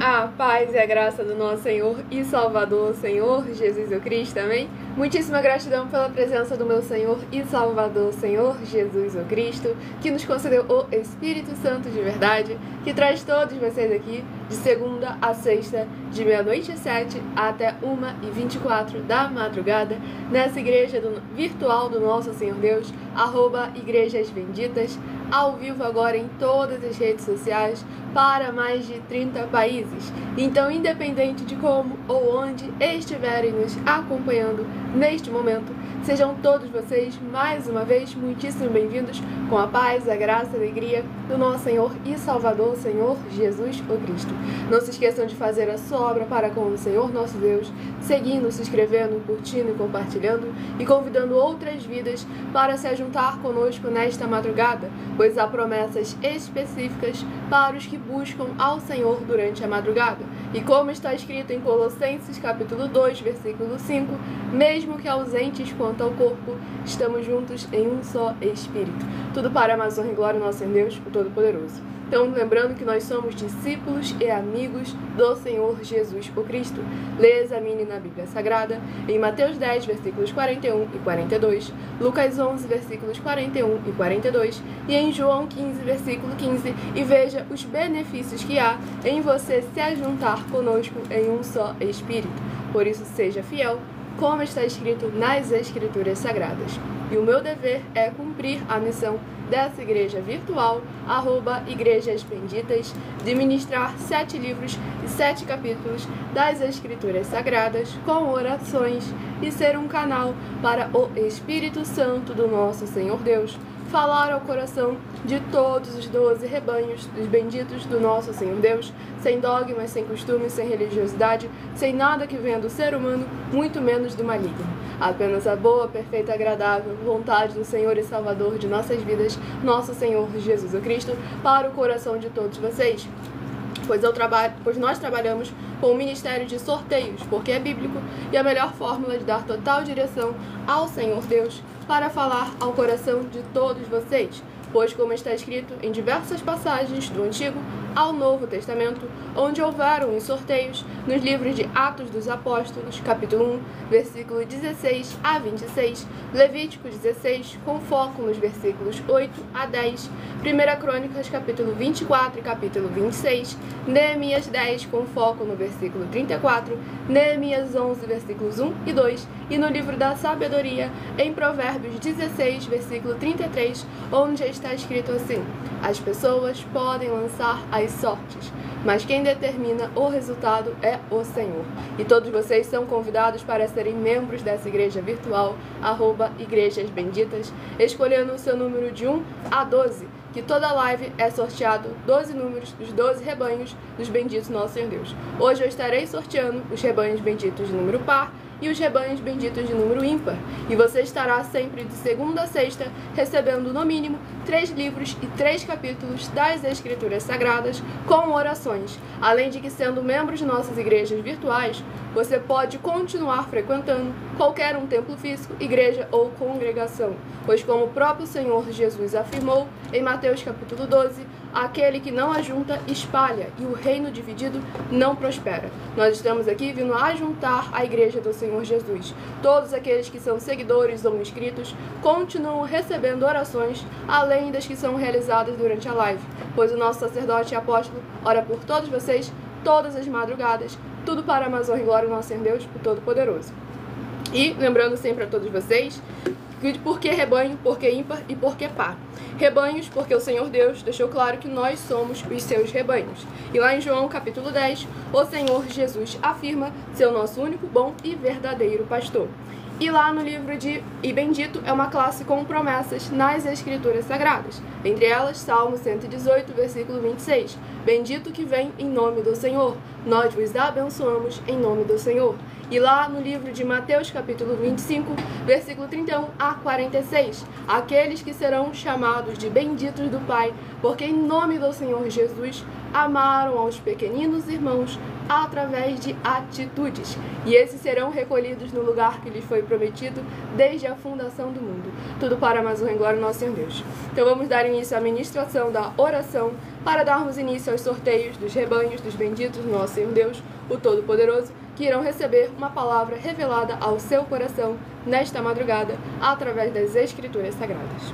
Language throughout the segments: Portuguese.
A paz e a graça do nosso Senhor e Salvador, Senhor Jesus o Cristo, amém? Muitíssima gratidão pela presença do meu Senhor e Salvador, Senhor Jesus o Cristo, que nos concedeu o Espírito Santo de verdade, que traz todos vocês aqui de segunda a sexta, de meia-noite e 7 até 1h24 da madrugada, nessa igreja virtual do nosso Senhor Deus, @Igrejas Benditas, ao vivo agora em todas as redes sociais, para mais de 30 países. Então, independente de como ou onde estiverem nos acompanhando neste momento, sejam todos vocês, mais uma vez, muitíssimo bem-vindos, com a paz, a graça e a alegria do nosso Senhor e Salvador, Senhor Jesus o Cristo. Não se esqueçam de fazer a sua obra para com o Senhor nosso Deus, seguindo, se inscrevendo, curtindo e compartilhando, e convidando outras vidas para se juntar conosco nesta madrugada, pois há promessas específicas para os que buscam ao Senhor durante a madrugada. E como está escrito em Colossenses capítulo 2, versículo 5, mesmo que ausentes quanto ao corpo, estamos juntos em um só Espírito. Tudo para a honra e glória do nosso Deus, o Todo-Poderoso. Então, lembrando que nós somos discípulos e amigos do Senhor Jesus o Cristo. Lê, examine na Bíblia Sagrada, em Mateus 10, versículos 41 e 42, Lucas 11, versículos 41 e 42, e em João 15, versículo 15, e veja os benefícios que há em você se ajuntar conosco em um só Espírito. Por isso, seja fiel, como está escrito nas Escrituras Sagradas. E o meu dever é cumprir a missão dessa igreja virtual, @Igrejas Benditas, de ministrar 7 livros e 7 capítulos das Escrituras Sagradas com orações e ser um canal para o Espírito Santo do nosso Senhor Deus falar ao coração de todos os 12 rebanhos dos benditos do nosso Senhor Deus, sem dogmas, sem costumes, sem religiosidade, sem nada que venha do ser humano, muito menos do maligno. Apenas a boa, perfeita e agradável vontade do Senhor e Salvador de nossas vidas, nosso Senhor Jesus o Cristo, para o coração de todos vocês. Pois nós trabalhamos com o ministério de sorteios, porque é bíblico, e a melhor fórmula de dar total direção ao Senhor Deus para falar ao coração de todos vocês. Pois, como está escrito em diversas passagens do Antigo ao Novo Testamento, onde houveram os sorteios, nos livros de Atos dos Apóstolos, capítulo 1, versículo 16 a 26, Levítico 16, com foco nos versículos 8 a 10, 1 Crônicas, capítulo 24 e capítulo 26, Neemias 10, com foco no versículo 34, Neemias 11, versículos 1 e 2, e no livro da Sabedoria, em Provérbios 16, versículo 33, onde está escrito assim: as pessoas podem lançar as sortes, mas quem determina o resultado é o Senhor. E todos vocês são convidados para serem membros dessa igreja virtual, @Igrejas Benditas, escolhendo o seu número de 1 a 12, que toda live é sorteado 12 números dos 12 rebanhos dos benditos nosso Senhor Deus. Hoje eu estarei sorteando os rebanhos benditos de número par e os rebanhos benditos de número ímpar. E você estará sempre de segunda a sexta recebendo no mínimo 3 livros e 3 capítulos das Escrituras Sagradas com orações. Além de que, sendo membro de nossas igrejas virtuais, você pode continuar frequentando qualquer um templo físico, igreja ou congregação. Pois, como o próprio Senhor Jesus afirmou em Mateus capítulo 12, aquele que não ajunta, espalha, e o reino dividido não prospera. Nós estamos aqui vindo ajuntar a igreja do Senhor Jesus. Todos aqueles que são seguidores ou inscritos continuam recebendo orações, além das que são realizadas durante a live, pois o nosso sacerdote e apóstolo ora por todos vocês, todas as madrugadas, tudo para a honra e glória do nosso Senhor Deus, o Todo-Poderoso. E lembrando sempre a todos vocês, por que rebanho, por que ímpar e por que par? Rebanhos, porque o Senhor Deus deixou claro que nós somos os seus rebanhos. E lá em João capítulo 10, o Senhor Jesus afirma ser o nosso único bom e verdadeiro pastor. E lá no livro de E Bendito é uma classe com promessas nas Escrituras Sagradas. Entre elas, Salmo 118, versículo 26. Bendito que vem em nome do Senhor. Nós vos abençoamos em nome do Senhor. E lá no livro de Mateus, capítulo 25, versículo 31 a 46. Aqueles que serão chamados de benditos do Pai, porque em nome do Senhor Jesus amaram aos pequeninos irmãos através de atitudes. E esses serão recolhidos no lugar que lhes foi prometido desde a fundação do mundo. Tudo para mais um glória ao nosso Senhor Deus. Então vamos dar início à ministração da oração para darmos início aos sorteios dos rebanhos dos benditos do nosso Senhor Deus, o Todo-Poderoso, que irão receber uma palavra revelada ao seu coração nesta madrugada, através das Escrituras Sagradas.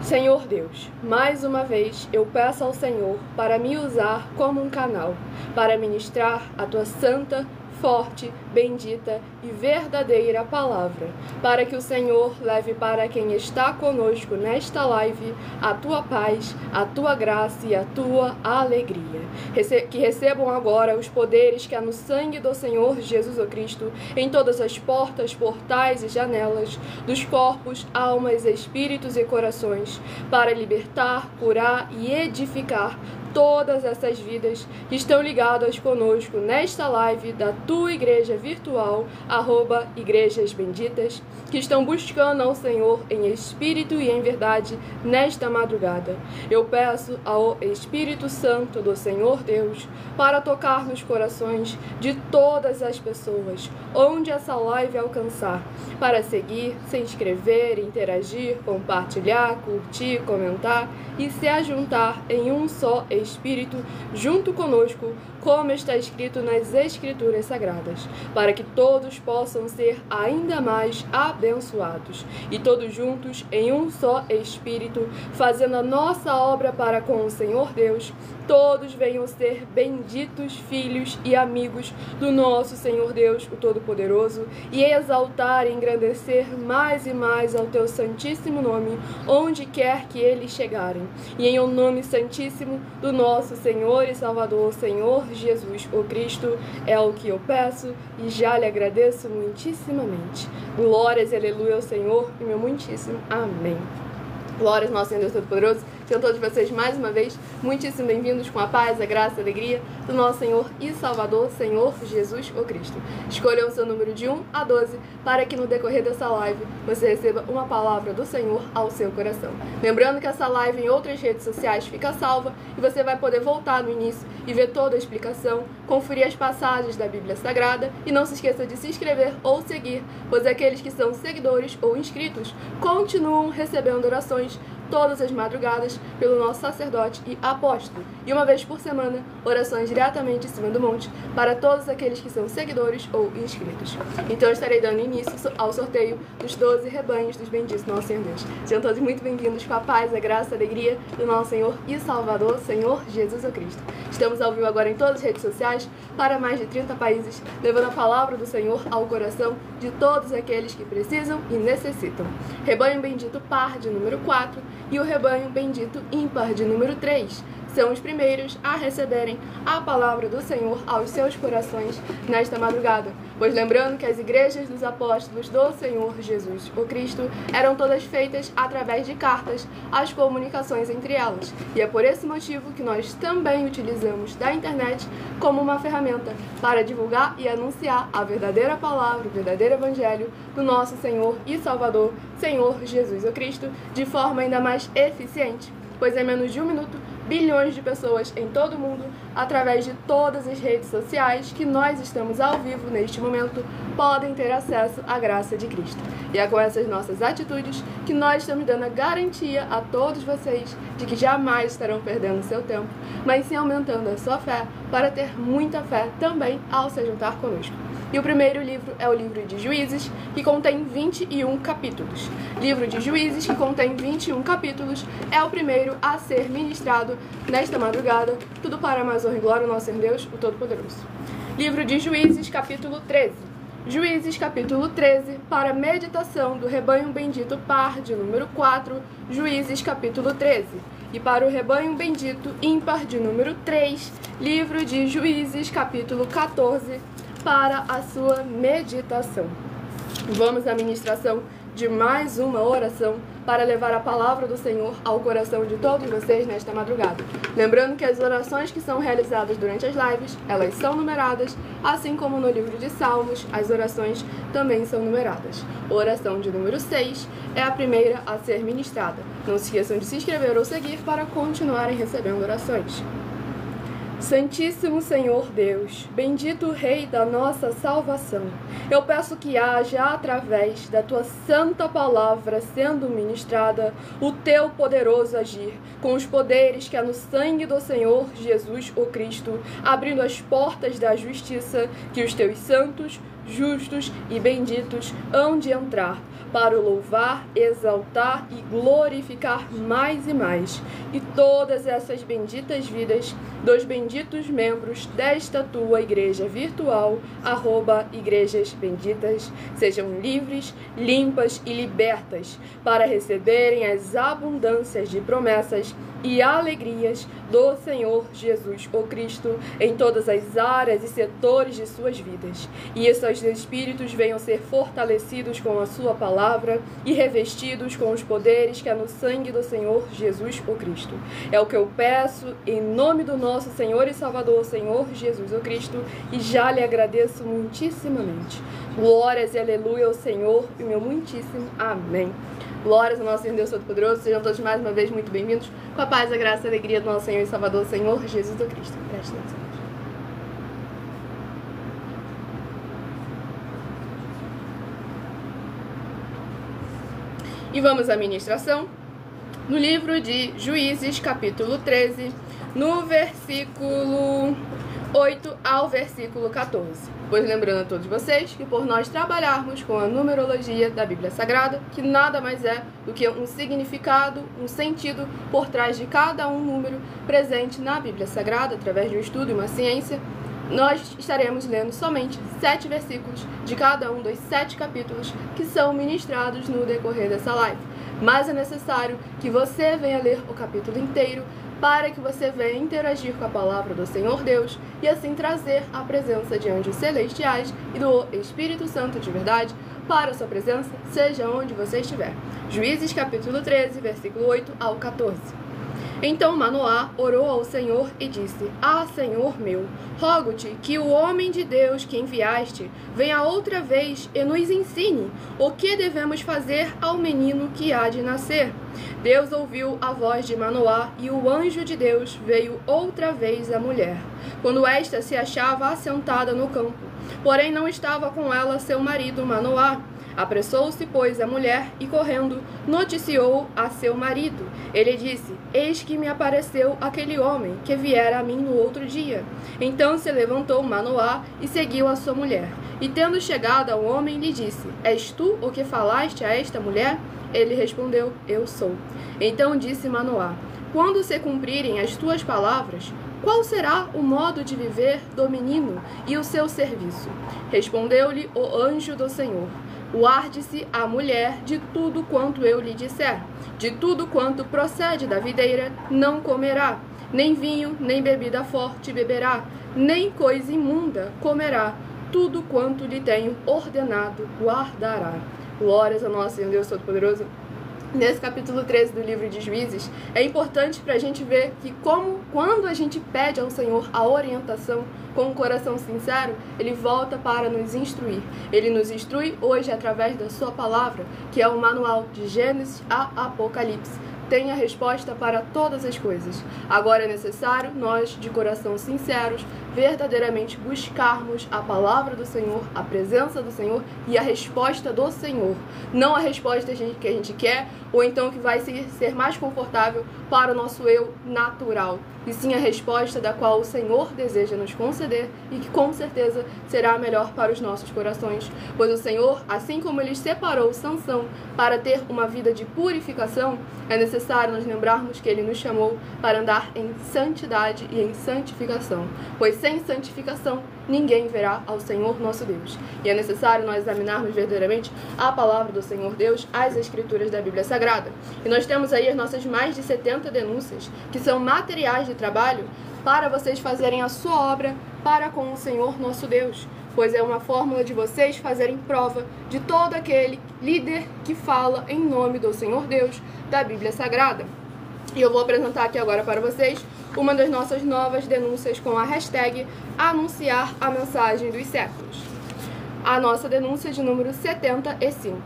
Senhor Deus, mais uma vez eu peço ao Senhor para me usar como um canal, para ministrar a tua santa, forte, bendita e verdadeira palavra, para que o Senhor leve para quem está conosco nesta live a tua paz, a tua graça e a tua alegria. Que recebam agora os poderes que há no sangue do Senhor Jesus Cristo em todas as portas, portais e janelas dos corpos, almas, espíritos e corações, para libertar, curar e edificar todas essas vidas que estão ligadas conosco nesta live da tua igreja virtual, @Igrejas Benditas, que estão buscando ao Senhor em espírito e em verdade nesta madrugada. Eu peço ao Espírito Santo do Senhor Deus para tocar nos corações de todas as pessoas, onde essa live alcançar, para seguir, se inscrever, interagir, compartilhar, curtir, comentar e se ajuntar em um só Espírito junto conosco, como está escrito nas Escrituras Sagradas, para que todos possam ser ainda mais abençoados, e todos juntos em um só Espírito, fazendo a nossa obra para com o Senhor Deus, todos venham ser benditos filhos e amigos do nosso Senhor Deus, o Todo-Poderoso, e exaltar e engrandecer mais e mais ao teu santíssimo nome, onde quer que eles chegarem. E em o nome santíssimo do nosso Senhor e Salvador, Senhor Jesus, o Cristo, é o que eu peço e já lhe agradeço muitíssimamente. Glórias e aleluia ao Senhor e meu muitíssimo amém. Glórias, nosso Senhor Deus Todo-Poderoso. Sejam todos vocês mais uma vez muitíssimo bem-vindos com a paz, a graça e a alegria do nosso Senhor e Salvador, Senhor Jesus o Cristo. Escolham o seu número de 1 a 12 para que no decorrer dessa live você receba uma palavra do Senhor ao seu coração. Lembrando que essa live em outras redes sociais fica salva e você vai poder voltar no início e ver toda a explicação, conferir as passagens da Bíblia Sagrada e não se esqueça de se inscrever ou seguir, pois aqueles que são seguidores ou inscritos continuam recebendo orações todas as madrugadas pelo nosso sacerdote e apóstolo, e uma vez por semana, orações diretamente em cima do monte para todos aqueles que são seguidores ou inscritos. Então eu estarei dando início ao sorteio dos 12 rebanhos dos benditos nosso Senhor Deus. Sejam todos muito bem-vindos com a paz, a graça e a alegria do nosso Senhor e Salvador, Senhor Jesus o Cristo. Estamos ao vivo agora em todas as redes sociais para mais de 30 países, levando a palavra do Senhor ao coração de todos aqueles que precisam e necessitam. Rebanho bendito par de número 4 e o rebanho bendito ímpar de número 3 são os primeiros a receberem a palavra do Senhor aos seus corações nesta madrugada. Pois lembrando que as igrejas dos apóstolos do Senhor Jesus o Cristo eram todas feitas através de cartas, as comunicações entre elas. E é por esse motivo que nós também utilizamos da internet como uma ferramenta para divulgar e anunciar a verdadeira palavra, o verdadeiro evangelho do nosso Senhor e Salvador, Senhor Jesus o Cristo, de forma ainda mais eficiente. Pois em menos de um minuto, bilhões de pessoas em todo o mundo, através de todas as redes sociais que nós estamos ao vivo neste momento, podem ter acesso à graça de Cristo. E é com essas nossas atitudes que nós estamos dando a garantia a todos vocês de que jamais estarão perdendo seu tempo, mas sim aumentando a sua fé para ter muita fé também ao se juntar conosco. E o primeiro livro é o livro de Juízes, que contém 21 capítulos. Livro de Juízes, que contém 21 capítulos, é o primeiro a ser ministrado nesta madrugada, tudo para a mais honra e glória do nosso Senhor Deus, o Todo-Poderoso. Livro de Juízes, capítulo 13. Juízes, capítulo 13, para meditação do rebanho bendito par de número 4, Juízes, capítulo 13. E para o rebanho bendito ímpar de número 3, livro de Juízes, capítulo 14, para a sua meditação. Vamos à ministração de mais uma oração para levar a palavra do Senhor ao coração de todos vocês nesta madrugada. Lembrando que as orações que são realizadas durante as lives, elas são numeradas, assim como no livro de Salmos, as orações também são numeradas. A oração de número 6 é a primeira a ser ministrada. Não se esqueçam de se inscrever ou seguir para continuarem recebendo orações. Santíssimo Senhor Deus, bendito Rei da nossa salvação, eu peço que haja, através da tua santa palavra sendo ministrada, o teu poderoso agir, com os poderes que há no sangue do Senhor Jesus o Cristo, abrindo as portas da justiça que os teus santos, justos e benditos hão de entrar, para o louvar, exaltar e glorificar mais e mais. E todas essas benditas vidas dos benditos membros desta tua igreja virtual, @igrejas benditas, sejam livres, limpas e libertas, para receberem as abundâncias de promessas e alegrias do Senhor Jesus o Cristo em todas as áreas e setores de suas vidas. E esses espíritos venham ser fortalecidos com a sua palavra e revestidos com os poderes que há no sangue do Senhor Jesus o Cristo. É o que eu peço em nome do nosso Senhor e Salvador, Senhor Jesus o Cristo, e já lhe agradeço muitíssimamente. Glórias e aleluia ao Senhor e meu muitíssimo amém. Glórias ao nosso Senhor Deus Todo-Poderoso, sejam todos mais uma vez muito bem-vindos, com a paz, a graça e a alegria do nosso Senhor e Salvador, Senhor Jesus o Cristo. Preste atenção. E vamos à ministração no livro de Juízes, capítulo 13, no versículo 8 ao versículo 14. Pois lembrando a todos vocês que por nós trabalharmos com a numerologia da Bíblia Sagrada, que nada mais é do que um significado, um sentido por trás de cada um número presente na Bíblia Sagrada, através de um estudo e uma ciência, nós estaremos lendo somente 7 versículos de cada um dos 7 capítulos que são ministrados no decorrer dessa live. Mas é necessário que você venha ler o capítulo inteiro para que você venha interagir com a palavra do Senhor Deus e assim trazer a presença de anjos celestiais e do Espírito Santo de verdade para a sua presença, seja onde você estiver. Juízes capítulo 13, versículo 8 ao 14. Então Manoá orou ao Senhor e disse: Ah, Senhor meu, rogo-te que o homem de Deus que enviaste venha outra vez e nos ensine o que devemos fazer ao menino que há de nascer. Deus ouviu a voz de Manoá e o anjo de Deus veio outra vez à mulher, quando esta se achava assentada no campo, porém não estava com ela seu marido Manoá. Apressou-se, pois, a mulher e, correndo, noticiou a seu marido. Ele disse: Eis que me apareceu aquele homem que viera a mim no outro dia. Então se levantou Manoá e seguiu a sua mulher. E tendo chegado ao homem, lhe disse: És tu o que falaste a esta mulher? Ele respondeu: Eu sou. Então disse Manoá: Quando se cumprirem as tuas palavras, qual será o modo de viver do menino e o seu serviço? Respondeu-lhe o anjo do Senhor: Guarde-se a mulher de tudo quanto eu lhe disser. De tudo quanto procede da videira não comerá, nem vinho, nem bebida forte beberá, nem coisa imunda comerá. Tudo quanto lhe tenho ordenado guardará. Glórias ao nosso Senhor Deus Todo-Poderoso. Nesse capítulo 13 do livro de Juízes, é importante para a gente ver que quando a gente pede ao Senhor a orientação com um coração sincero, Ele volta para nos instruir. Ele nos instrui hoje através da sua palavra, que é o manual de Gênesis a Apocalipse. Tem a resposta para todas as coisas. Agora é necessário nós, de coração sinceros, verdadeiramente buscarmos a palavra do Senhor, a presença do Senhor e a resposta do Senhor. Não a resposta que a gente quer ou então que vai ser mais confortável para o nosso eu natural, e sim a resposta da qual o Senhor deseja nos conceder e que com certeza será melhor para os nossos corações. Pois o Senhor, assim como Ele separou Sansão para ter uma vida de purificação, é necessário nós lembrarmos que Ele nos chamou para andar em santidade e em santificação. Pois sem santificação ninguém verá ao Senhor nosso Deus. E é necessário nós examinarmos verdadeiramente a palavra do Senhor Deus, as Escrituras da Bíblia Sagrada. E nós temos aí as nossas mais de 70 denúncias, que são materiais de trabalho para vocês fazerem a sua obra para com o Senhor nosso Deus. Pois é uma fórmula de vocês fazerem prova de todo aquele líder que fala em nome do Senhor Deus da Bíblia Sagrada. E eu vou apresentar aqui agora para vocês uma das nossas novas denúncias com a hashtag Anunciar a Mensagem dos Séculos. A nossa denúncia de número 75.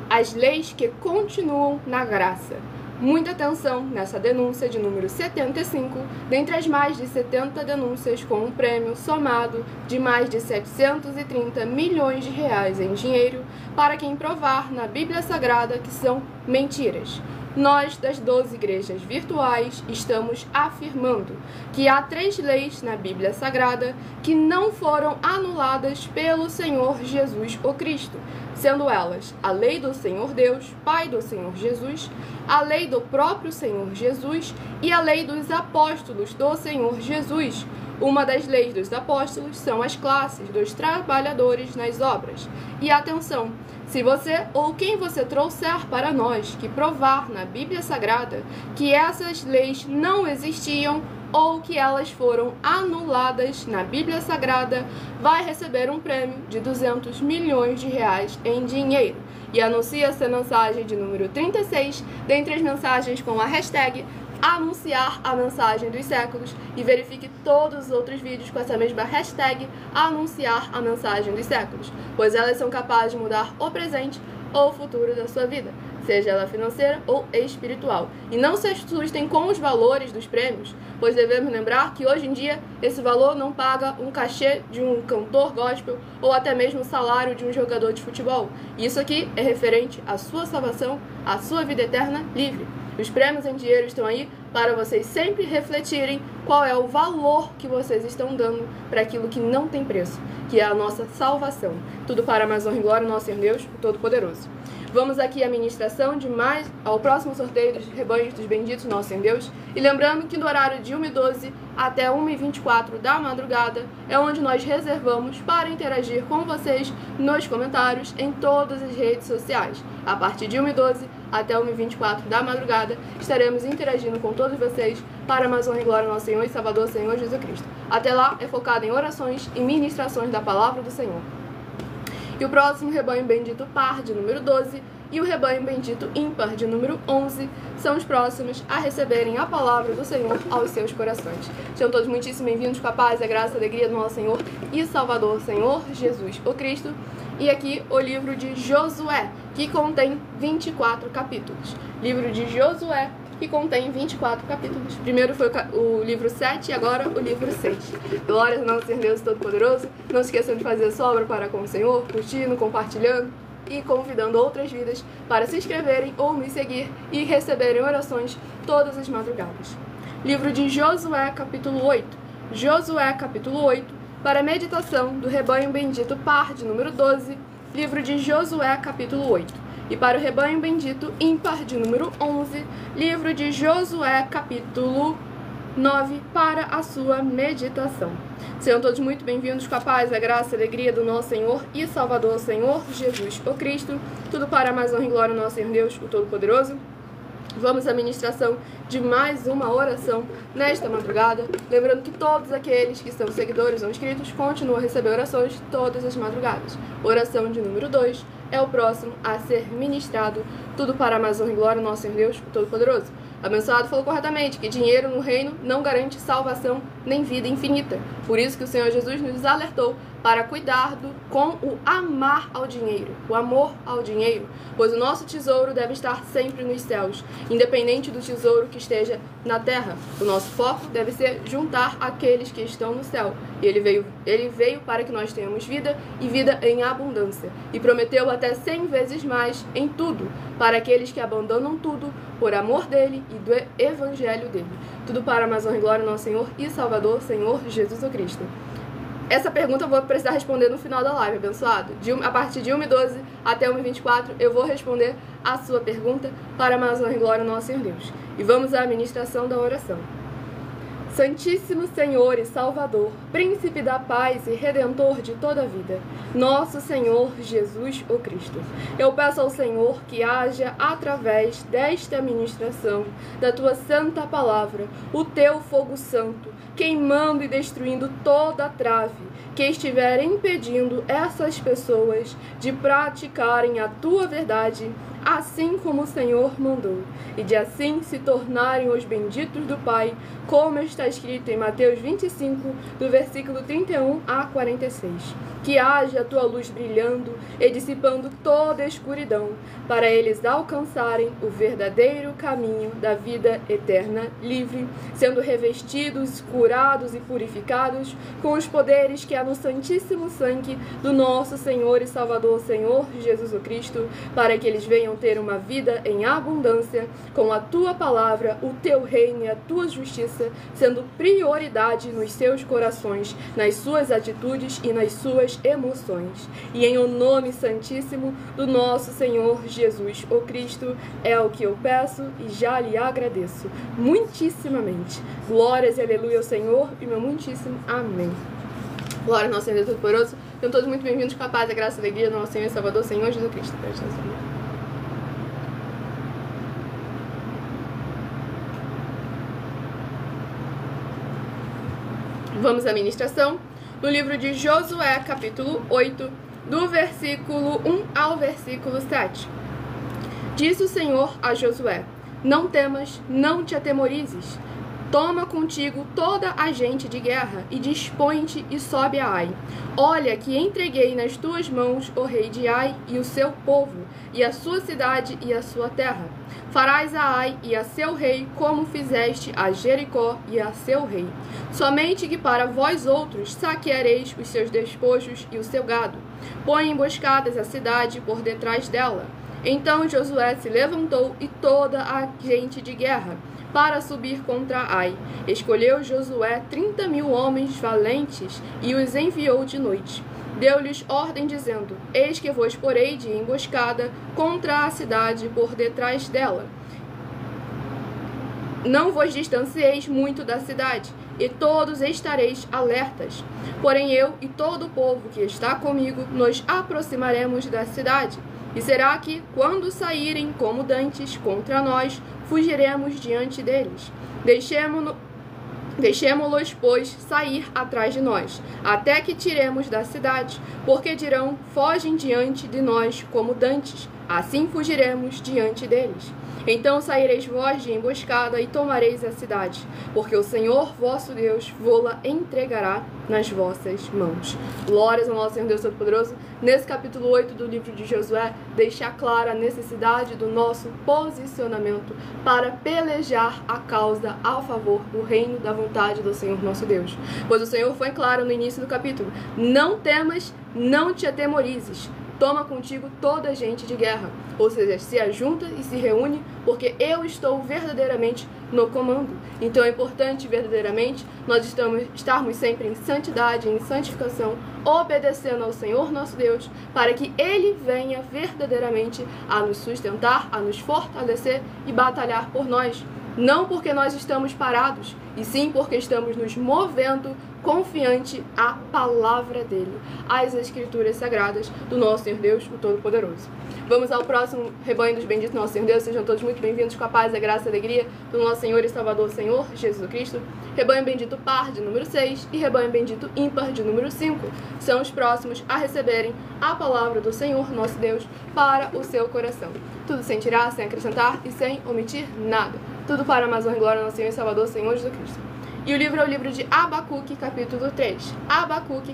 As leis que continuam na graça. Muita atenção nessa denúncia de número 75, dentre as mais de 70 denúncias com um prêmio somado de mais de 730 milhões de reais em dinheiro para quem provar na Bíblia Sagrada que são mentiras. Nós, das 12 igrejas virtuais, estamos afirmando que há 3 leis na Bíblia Sagrada que não foram anuladas pelo Senhor Jesus o Cristo, sendo elas a lei do Senhor Deus, Pai do Senhor Jesus, a lei do próprio Senhor Jesus e a lei dos apóstolos do Senhor Jesus. Uma das leis dos apóstolos são as classes dos trabalhadores nas obras. E atenção, se você ou quem você trouxer para nós que provar na Bíblia Sagrada que essas leis não existiam ou que elas foram anuladas na Bíblia Sagrada, vai receber um prêmio de 200 milhões de reais em dinheiro. E anuncie essa mensagem de número 36, dentre as mensagens com a hashtag anunciar a mensagem dos séculos, e verifique todos os outros vídeos com essa mesma hashtag anunciar a mensagem dos séculos, pois elas são capazes de mudar o presente ou o futuro da sua vida, seja ela financeira ou espiritual. E não se assustem com os valores dos prêmios, pois devemos lembrar que hoje em dia esse valor não paga um cachê de um cantor gospel ou até mesmo o salário de um jogador de futebol. Isso aqui é referente à sua salvação, à sua vida eterna livre. Os prêmios em dinheiro estão aí para vocês sempre refletirem qual é o valor que vocês estão dando para aquilo que não tem preço, que é a nossa salvação. Tudo para a mais honra e glória do nosso Senhor Deus, o Todo-Poderoso. Vamos aqui à ministração de mais ao próximo sorteio dos rebanhos dos benditos nosso Senhor Deus. E lembrando que do horário de 1h12 até 1h24 da madrugada é onde nós reservamos para interagir com vocês nos comentários em todas as redes sociais. A partir de 1h12 até 1h24 da madrugada estaremos interagindo com todos vocês para mais honra e glória ao nosso Senhor e Salvador, Senhor Jesus Cristo. Até lá é focado em orações e ministrações da palavra do Senhor. E o próximo rebanho bendito par de número 12 e o rebanho bendito ímpar de número 11 são os próximos a receberem a palavra do Senhor aos seus corações. Sejam todos muitíssimo bem-vindos com a paz, a graça e a alegria do nosso Senhor e Salvador, Senhor Jesus o Cristo. E aqui o livro de Josué, que contém 24 capítulos. Livro de Josué, que contém 24 capítulos. Primeiro foi o livro 7 e agora o livro 6. Glórias ao nosso Senhor Deus Todo-Poderoso. Não se esqueçam de fazer sua obra para com o Senhor, curtindo, compartilhando e convidando outras vidas para se inscreverem ou me seguir e receberem orações todas as madrugadas. Livro de Josué, capítulo 8. Josué, capítulo 8, para a meditação do rebanho bendito par de número 12. Livro de Josué, capítulo 8. E para o rebanho bendito ímpar de número 11, livro de Josué, capítulo 9, para a sua meditação. Sejam todos muito bem-vindos com a paz, a graça e a alegria do nosso Senhor e Salvador, Senhor Jesus o Cristo. Tudo para a mais honra e glória do nosso Senhor Deus, o Todo-Poderoso. Vamos à ministração de mais uma oração nesta madrugada. Lembrando que todos aqueles que são seguidores ou inscritos continuam a receber orações todas as madrugadas. Oração de número 2 é o próximo a ser ministrado. Tudo para a mais honra e glória do nosso Senhor Deus, o Todo-Poderoso. Abençoado falou corretamente que dinheiro no reino não garante salvação nem vida infinita. Por isso que o Senhor Jesus nos alertou para cuidado com o amar ao dinheiro, o amor ao dinheiro, pois o nosso tesouro deve estar sempre nos céus, independente do tesouro que esteja na terra. O nosso foco deve ser juntar aqueles que estão no céu. E ele veio para que nós tenhamos vida e vida em abundância. E prometeu até 100 vezes mais em tudo, para aqueles que abandonam tudo por amor dele e do evangelho dele. Tudo para a mais honra e glória ao nosso Senhor e Salvador, Senhor Jesus o Cristo. Essa pergunta eu vou precisar responder no final da live, abençoado. A partir de 1h12 até 1h24 eu vou responder a sua pergunta para a mais honra e glória ao nosso Senhor Deus. E vamos à ministração da oração. Santíssimo Senhor e Salvador, Príncipe da paz e Redentor de toda a vida, nosso Senhor Jesus o Cristo, eu peço ao Senhor que haja, através desta ministração, da Tua santa palavra, o Teu fogo santo, queimando e destruindo toda a trave que estiver impedindo essas pessoas de praticarem a Tua verdade, assim como o Senhor mandou, e de assim se tornarem os benditos do Pai, como está escrito em Mateus 25, do versículo 31 a 46. Que haja a tua luz brilhando e dissipando toda a escuridão, para eles alcançarem o verdadeiro caminho da vida eterna livre, sendo revestidos, curados e purificados com os poderes que há no santíssimo sangue do nosso Senhor e Salvador, Senhor Jesus Cristo, para que eles venham ter uma vida em abundância, com a tua palavra, o teu reino e a tua justiça, sendo prioridade nos seus corações, nas suas atitudes e nas suas emoções. E em o nome santíssimo do nosso Senhor Jesus, o Cristo, é o que eu peço e já lhe agradeço muitíssimamente. Glórias e aleluia ao Senhor e meu muitíssimo amém. Glória ao nosso Senhor Deus Todo-Poderoso. Sejam todos muito bem-vindos com a paz, a graça e a alegria do nosso Senhor e Salvador, Senhor Jesus Cristo. Vamos à ministração no livro de Josué, capítulo 8, do versículo 1 ao versículo 7. Disse o Senhor a Josué: não temas, não te atemorizes. Toma contigo toda a gente de guerra, e dispõe-te e sobe a Ai. Olha que entreguei nas tuas mãos o rei de Ai e o seu povo, e a sua cidade e a sua terra. Farás a Ai e a seu rei como fizeste a Jericó e a seu rei. Somente que para vós outros saqueareis os seus despojos e o seu gado. Põe emboscadas a cidade por detrás dela. Então Josué se levantou e toda a gente de guerra para subir contra Ai. Escolheu Josué 30.000 homens valentes e os enviou de noite. Deu-lhes ordem dizendo: eis que vos porei de emboscada contra a cidade por detrás dela. Não vos distancieis muito da cidade, e todos estareis alertas. Porém eu e todo o povo que está comigo nos aproximaremos da cidade. E será que, quando saírem como dantes contra nós, fugiremos diante deles? Deixemo-los, pois, sair atrás de nós, até que tiremos da cidade, porque dirão: fogem diante de nós como dantes, assim fugiremos diante deles. Então saireis vós de emboscada e tomareis a cidade, porque o Senhor vosso Deus vô-la entregará nas vossas mãos. Glórias ao nosso Senhor Deus Todo-Poderoso. Nesse capítulo 8 do livro de Josué, deixa clara a necessidade do nosso posicionamento para pelejar a causa a favor do reino da vontade do Senhor nosso Deus. Pois o Senhor foi claro no início do capítulo: não temas, não te atemorizes. Toma contigo toda a gente de guerra, ou seja, se ajunta e se reúne, porque eu estou verdadeiramente no comando. Então é importante verdadeiramente nós estarmos sempre em santidade, em santificação, obedecendo ao Senhor nosso Deus, para que Ele venha verdadeiramente a nos sustentar, a nos fortalecer e batalhar por nós. Não porque nós estamos parados, e sim porque estamos nos movendo confiante à palavra dele, às escrituras sagradas do nosso Senhor Deus, o Todo-Poderoso. Vamos ao próximo rebanho dos benditos nosso Senhor Deus. Sejam todos muito bem-vindos com a paz, a graça e a alegria do nosso Senhor e Salvador, Senhor Jesus Cristo. Rebanho bendito par de número 6 e rebanho bendito ímpar de número 5 são os próximos a receberem a palavra do Senhor nosso Deus para o seu coração. Tudo sem tirar, sem acrescentar e sem omitir nada. Tudo para a mais honra e glória do nosso Senhor e Salvador, Senhor Jesus Cristo. E o livro é o livro de Abacuque, capítulo 3. Abacuque,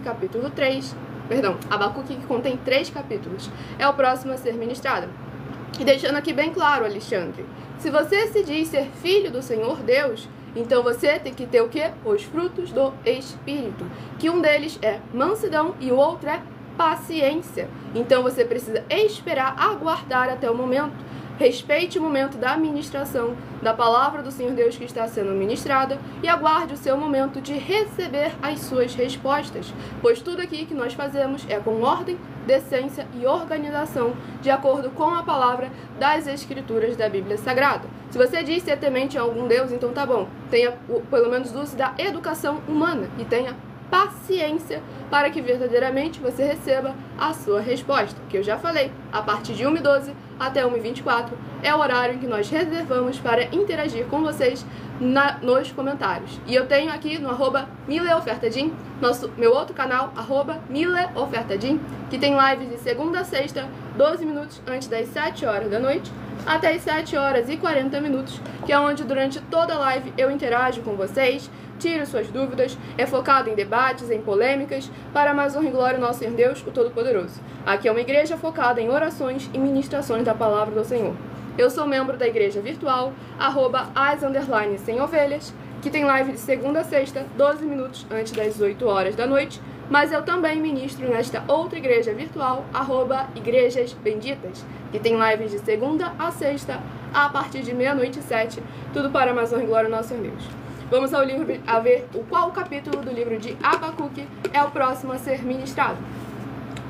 que contém 3 capítulos. É o próximo a ser ministrado. E deixando aqui bem claro, Alexandre, se você se diz ser filho do Senhor Deus, então você tem que ter o quê? Os frutos do Espírito. Que um deles é mansidão e o outro é paciência. Então você precisa esperar, aguardar até o momento. Respeite o momento da ministração da palavra do Senhor Deus que está sendo ministrada e aguarde o seu momento de receber as suas respostas, pois tudo aqui que nós fazemos é com ordem, decência e organização, de acordo com a palavra das Escrituras da Bíblia Sagrada. Se você diz ser temente a algum Deus, então tá bom, tenha pelo menos use da educação humana e tenha paciência para que verdadeiramente você receba a sua resposta, que eu já falei, a partir de 1h12 até 1h24 é o horário em que nós reservamos para interagir com vocês nos comentários. E eu tenho aqui no @mileofertadim, meu outro canal, @mileofertadim, que tem lives de segunda a sexta, 12 minutos antes das 7 horas da noite, até as 7 horas e 40 minutos, que é onde durante toda a live eu interajo com vocês, tiro suas dúvidas, é focado em debates, em polêmicas, para mais honra e glória ao nosso Senhor Deus, o Todo-Poderoso. Aqui é uma igreja focada em orações e ministrações da Palavra do Senhor. Eu sou membro da igreja virtual, @as_sem-ovelhas, que tem live de segunda a sexta, 12 minutos antes das 8 horas da noite, mas eu também ministro nesta outra igreja virtual, @igrejas benditas, que tem lives de segunda a sexta, a partir de 00h07, tudo para mais honra e glória ao nosso Senhor Deus. Vamos ao livro a ver qual capítulo do livro de Abacuque é o próximo a ser ministrado.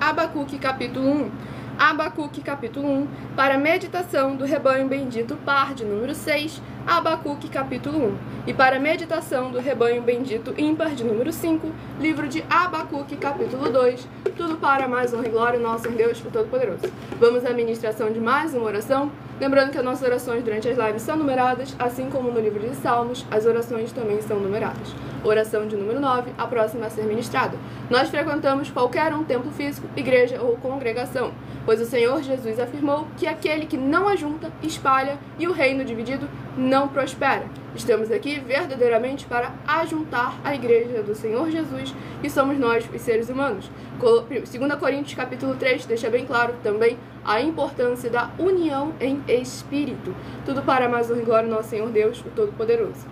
Abacuque, capítulo 1. Abacuque, capítulo 1, para meditação do rebanho bendito, par de número 6, Abacuque, capítulo 1. E para meditação do rebanho bendito, ímpar de número 5, livro de Abacuque, capítulo 2, tudo para mais honra e glória ao nosso Deus, o Todo-Poderoso. Vamos à ministração de mais uma oração. Lembrando que as nossas orações durante as lives são numeradas, assim como no livro de Salmos, as orações também são numeradas. Oração de número 9, a próxima a ser ministrada. Nós frequentamos qualquer templo físico, igreja ou congregação, pois o Senhor Jesus afirmou que aquele que não ajunta, espalha, e o reino dividido não prospera. Estamos aqui verdadeiramente para ajuntar a igreja do Senhor Jesus, e somos nós, os seres humanos. 2 Coríntios capítulo 3 deixa bem claro também a importância da união em espírito. Tudo para mais honra e glória ao nosso Senhor Deus, o Todo-Poderoso.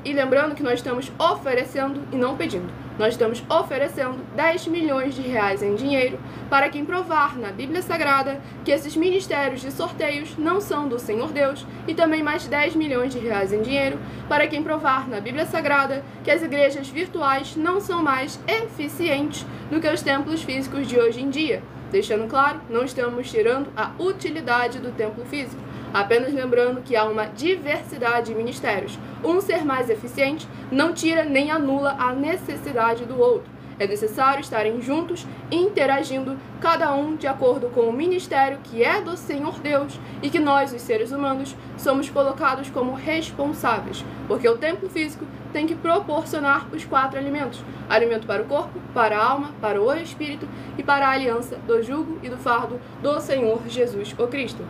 E lembrando que nós estamos oferecendo e não pedindo. Nós estamos oferecendo 10 milhões de reais em dinheiro para quem provar na Bíblia Sagrada que esses ministérios de sorteios não são do Senhor Deus, e também mais 10 milhões de reais em dinheiro para quem provar na Bíblia Sagrada que as igrejas virtuais não são mais eficientes do que os templos físicos de hoje em dia. Deixando claro, não estamos tirando a utilidade do templo físico, apenas lembrando que há uma diversidade de ministérios. Um ser mais eficiente não tira nem anula a necessidade do outro. É necessário estarem juntos, interagindo, cada um de acordo com o ministério que é do Senhor Deus, e que nós, os seres humanos, somos colocados como responsáveis, porque o templo físico tem que proporcionar os 4 alimentos: alimento para o corpo, para a alma, para o espírito e para a aliança do jugo e do fardo do Senhor Jesus o Cristo.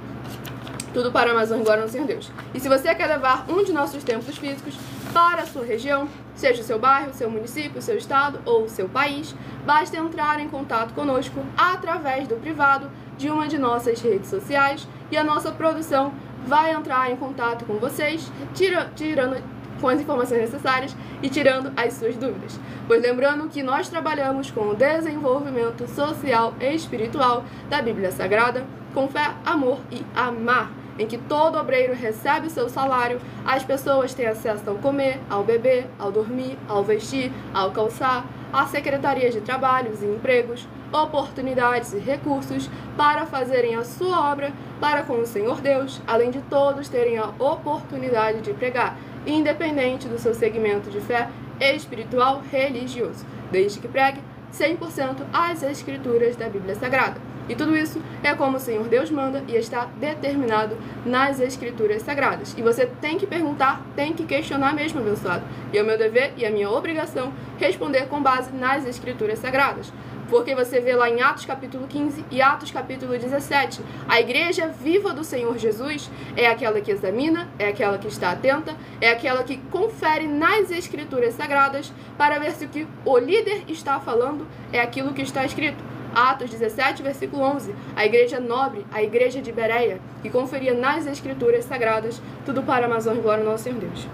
Tudo para mais honra e glória ao Senhor Deus. E se você quer levar um de nossos templos físicos para a sua região, seja o seu bairro, seu município, seu estado ou o seu país, basta entrar em contato conosco através do privado de uma de nossas redes sociais, e a nossa produção vai entrar em contato com vocês, tirando com as informações necessárias e tirando as suas dúvidas. Pois lembrando que nós trabalhamos com o desenvolvimento social e espiritual da Bíblia Sagrada, com fé, amor e amar, em que todo obreiro recebe o seu salário, as pessoas têm acesso ao comer, ao beber, ao dormir, ao vestir, ao calçar, às secretarias de trabalhos e empregos, oportunidades e recursos para fazerem a sua obra para com o Senhor Deus, além de todos terem a oportunidade de pregar, independente do seu segmento de fé espiritual religioso, desde que pregue 100% as escrituras da Bíblia Sagrada. E tudo isso é como o Senhor Deus manda e está determinado nas Escrituras Sagradas. E você tem que perguntar, tem que questionar mesmo, abençoado. E é o meu dever e a minha obrigação responder com base nas Escrituras Sagradas. Porque você vê lá em Atos capítulo 15 e Atos capítulo 17, a igreja viva do Senhor Jesus é aquela que examina, é aquela que está atenta, é aquela que confere nas Escrituras Sagradas para ver se o que o líder está falando é aquilo que está escrito. Atos 17, versículo 11, a igreja nobre, a igreja de Bereia, que conferia nas Escrituras Sagradas, tudo para a honra e glória ao nosso Senhor Deus.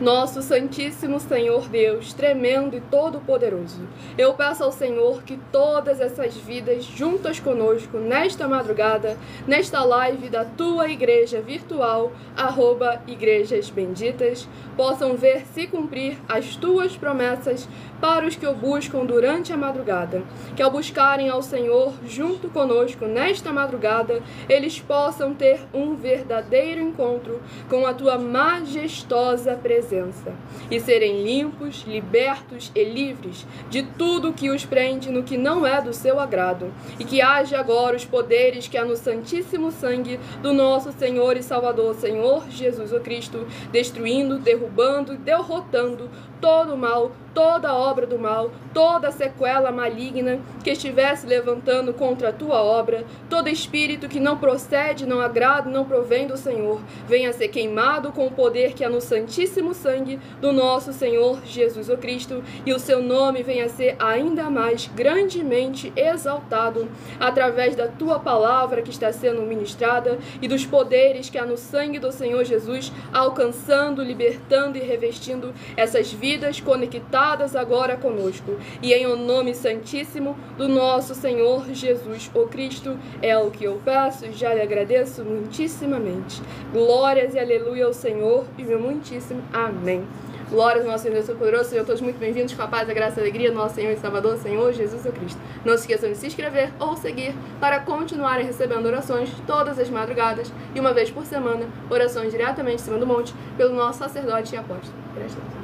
Nosso Santíssimo Senhor Deus, tremendo e todo-poderoso, eu peço ao Senhor que todas essas vidas juntas conosco nesta madrugada, nesta live da tua igreja virtual, @igrejas benditas, possam ver se cumprir as tuas promessas para os que o buscam durante a madrugada. Que ao buscarem ao Senhor junto conosco nesta madrugada, eles possam ter um verdadeiro encontro com a tua majestosa presença presença, e serem limpos, libertos e livres de tudo que os prende no que não é do seu agrado, e que haja agora os poderes que há no santíssimo sangue do nosso Senhor e Salvador, Senhor Jesus o Cristo, destruindo, derrubando e derrotando todo o mal, toda obra do mal, toda sequela maligna que estivesse levantando contra a tua obra, todo espírito que não procede, não agrada, não provém do Senhor, venha ser queimado com o poder que há no santíssimo sangue do nosso Senhor Jesus o Cristo, e o seu nome venha ser ainda mais grandemente exaltado através da tua palavra que está sendo ministrada e dos poderes que há no sangue do Senhor Jesus, alcançando, libertando e revestindo essas vidas conectadas agora conosco. E em o nome santíssimo do nosso Senhor Jesus o Cristo, é o que eu peço e já lhe agradeço muitíssimamente. Glórias e aleluia ao Senhor e meu muitíssimo amém. Glórias ao nosso Senhor Deus poderoso. Sejam todos muito bem-vindos com a paz, a graça e a alegria do nosso Senhor e Salvador, Senhor Jesus o Cristo. Não se esqueçam de se inscrever ou seguir para continuarem recebendo orações todas as madrugadas e uma vez por semana, orações diretamente em cima do monte pelo nosso sacerdote e apóstolo. Presta atenção.